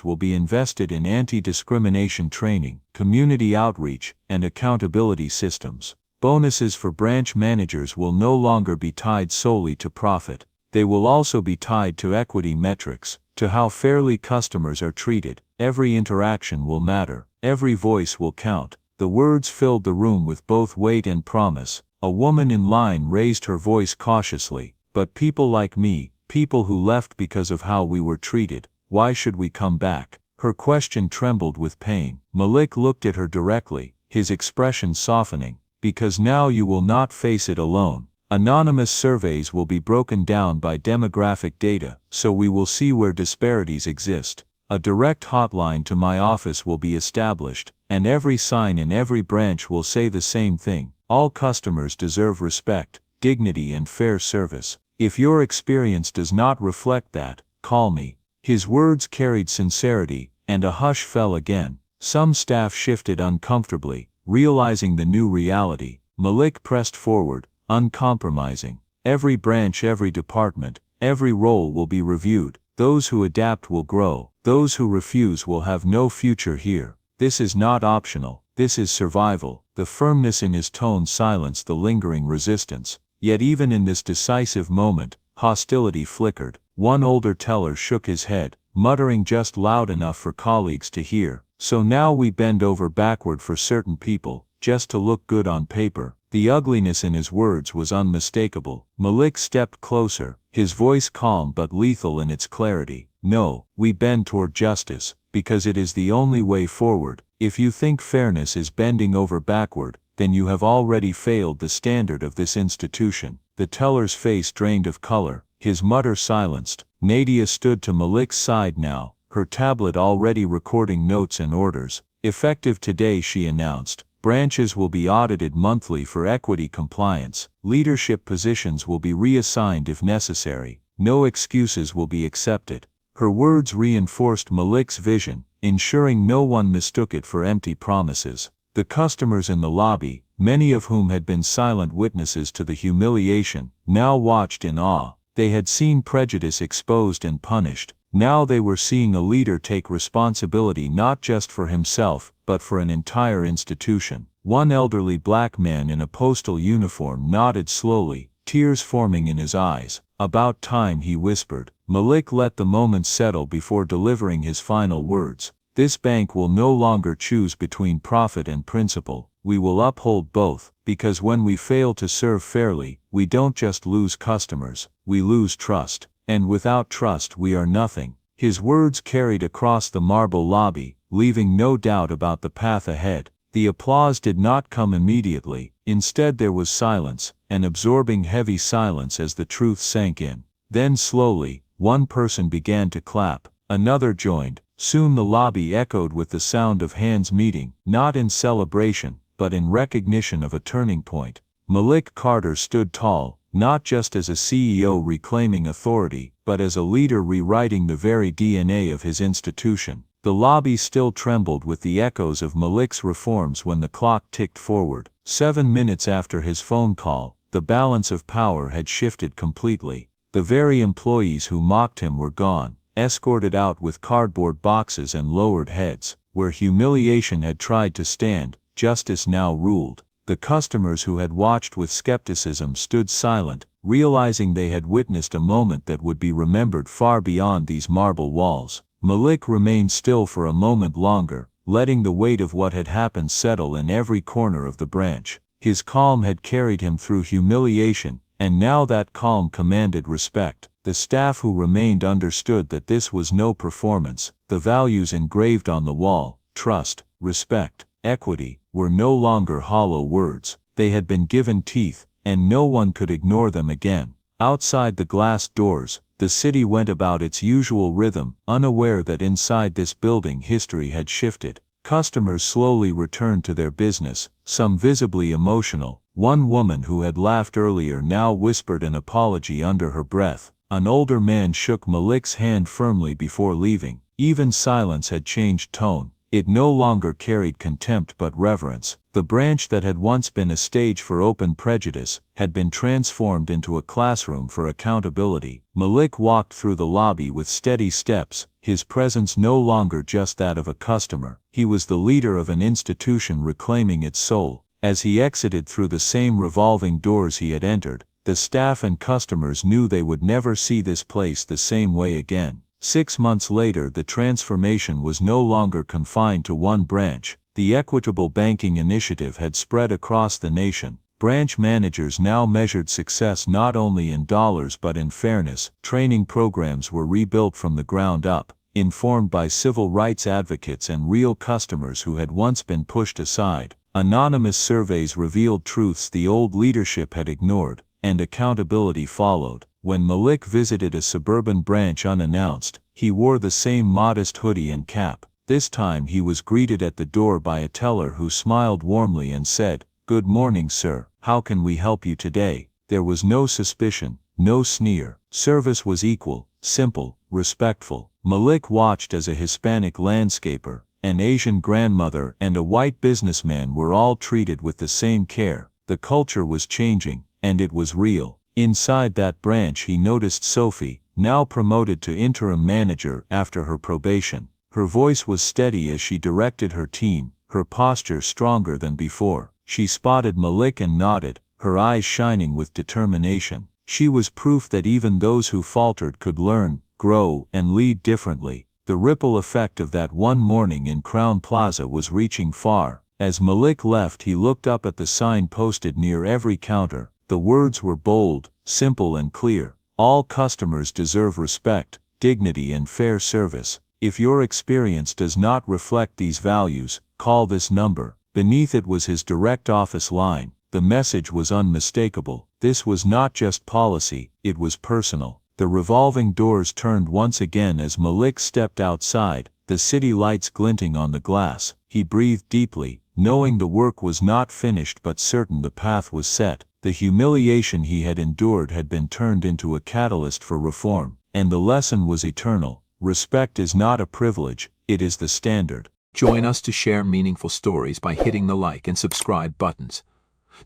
will be invested in anti-discrimination training, community outreach, and accountability systems. Bonuses for branch managers will no longer be tied solely to profit. They will also be tied to equity metrics, to how fairly customers are treated. Every interaction will matter. Every voice will count." The words filled the room with both weight and promise. A woman in line raised her voice cautiously. "But people like me, people who left because of how we were treated, why should we come back?" Her question trembled with pain. Malik looked at her directly, his expression softening. "Because now you will not face it alone. Anonymous surveys will be broken down by demographic data, so we will see where disparities exist. A direct hotline to my office will be established, and every sign in every branch will say the same thing: all customers deserve respect, dignity and fair service. If your experience does not reflect that, call me." His words carried sincerity, and a hush fell again. Some staff shifted uncomfortably, realizing the new reality. Malik pressed forward, uncompromising. "Every branch, every department, every role will be reviewed. Those who adapt will grow. Those who refuse will have no future here. This is not optional. This is survival." The firmness in his tone silenced the lingering resistance. Yet even in this decisive moment, hostility flickered. One older teller shook his head, muttering just loud enough for colleagues to hear, "So now we bend over backward for certain people, just to look good on paper." The ugliness in his words was unmistakable. Malik stepped closer, his voice calm but lethal in its clarity. "No, we bend toward justice, because it is the only way forward. If you think fairness is bending over backward, then you have already failed the standard of this institution." The teller's face drained of color, his mutter silenced. Nadia stood to Malik's side now, her tablet already recording notes and orders. Effective today, she announced, branches will be audited monthly for equity compliance, leadership positions will be reassigned if necessary, no excuses will be accepted. Her words reinforced Malik's vision, ensuring no one mistook it for empty promises. The customers in the lobby, many of whom had been silent witnesses to the humiliation, now watched in awe. They had seen prejudice exposed and punished. Now they were seeing a leader take responsibility not just for himself, but for an entire institution. One elderly black man in a postal uniform nodded slowly, tears forming in his eyes. About time, he whispered. Malik let the moment settle before delivering his final words. This bank will no longer choose between profit and principle. We will uphold both, because when we fail to serve fairly, we don't just lose customers, we lose trust. And without trust we are nothing. His words carried across the marble lobby, leaving no doubt about the path ahead. The applause did not come immediately. Instead there was silence, an absorbing heavy silence as the truth sank in. Then slowly, one person began to clap, another joined. Soon the lobby echoed with the sound of hands meeting, not in celebration, but in recognition of a turning point. Malik Carter stood tall, not just as a CEO reclaiming authority, but as a leader rewriting the very DNA of his institution. The lobby still trembled with the echoes of Malik's reforms when the clock ticked forward. 7 minutes after his phone call, the balance of power had shifted completely. The very employees who mocked him were gone, escorted out with cardboard boxes and lowered heads. Where humiliation had tried to stand, justice now ruled. The customers who had watched with skepticism stood silent, realizing they had witnessed a moment that would be remembered far beyond these marble walls. Malik remained still for a moment longer, letting the weight of what had happened settle in every corner of the branch. His calm had carried him through humiliation, and now that calm commanded respect. The staff who remained understood that this was no performance. The values engraved on the wall, trust, respect, equity, were no longer hollow words. They had been given teeth, and no one could ignore them again. Outside the glass doors, the city went about its usual rhythm, unaware that inside this building history had shifted. Customers slowly returned to their business, some visibly emotional. One woman who had laughed earlier now whispered an apology under her breath. An older man shook Malik's hand firmly before leaving. Even silence had changed tone. It no longer carried contempt but reverence. The branch that had once been a stage for open prejudice had been transformed into a classroom for accountability. Malik walked through the lobby with steady steps, his presence no longer just that of a customer. He was the leader of an institution reclaiming its soul. As he exited through the same revolving doors he had entered, the staff and customers knew they would never see this place the same way again. 6 months later, the transformation was no longer confined to one branch. The Equitable Banking Initiative had spread across the nation. Branch managers now measured success not only in dollars but in fairness. Training programs were rebuilt from the ground up, informed by civil rights advocates and real customers who had once been pushed aside. Anonymous surveys revealed truths the old leadership had ignored, and accountability followed. When Malik visited a suburban branch unannounced, he wore the same modest hoodie and cap. This time he was greeted at the door by a teller who smiled warmly and said, "Good morning, sir. How can we help you today?" There was no suspicion, no sneer. Service was equal, simple, respectful. Malik watched as a Hispanic landscaper, an Asian grandmother, and a white businessman were all treated with the same care. The culture was changing, and it was real. Inside that branch he noticed Sophie, now promoted to interim manager after her probation. Her voice was steady as she directed her team, her posture stronger than before. She spotted Malik and nodded, her eyes shining with determination. She was proof that even those who faltered could learn, grow, and lead differently. The ripple effect of that one morning in Crown Plaza was reaching far. As Malik left, he looked up at the sign posted near every counter. The words were bold, simple and clear. All customers deserve respect, dignity and fair service. If your experience does not reflect these values, call this number. Beneath it was his direct office line. The message was unmistakable. This was not just policy, it was personal. The revolving doors turned once again as Malik stepped outside, the city lights glinting on the glass. He breathed deeply, knowing the work was not finished but certain the path was set. The humiliation he had endured had been turned into a catalyst for reform, and the lesson was eternal. Respect is not a privilege, it is the standard. Join us to share meaningful stories by hitting the like and subscribe buttons.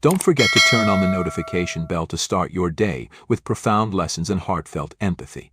Don't forget to turn on the notification bell to start your day with profound lessons and heartfelt empathy.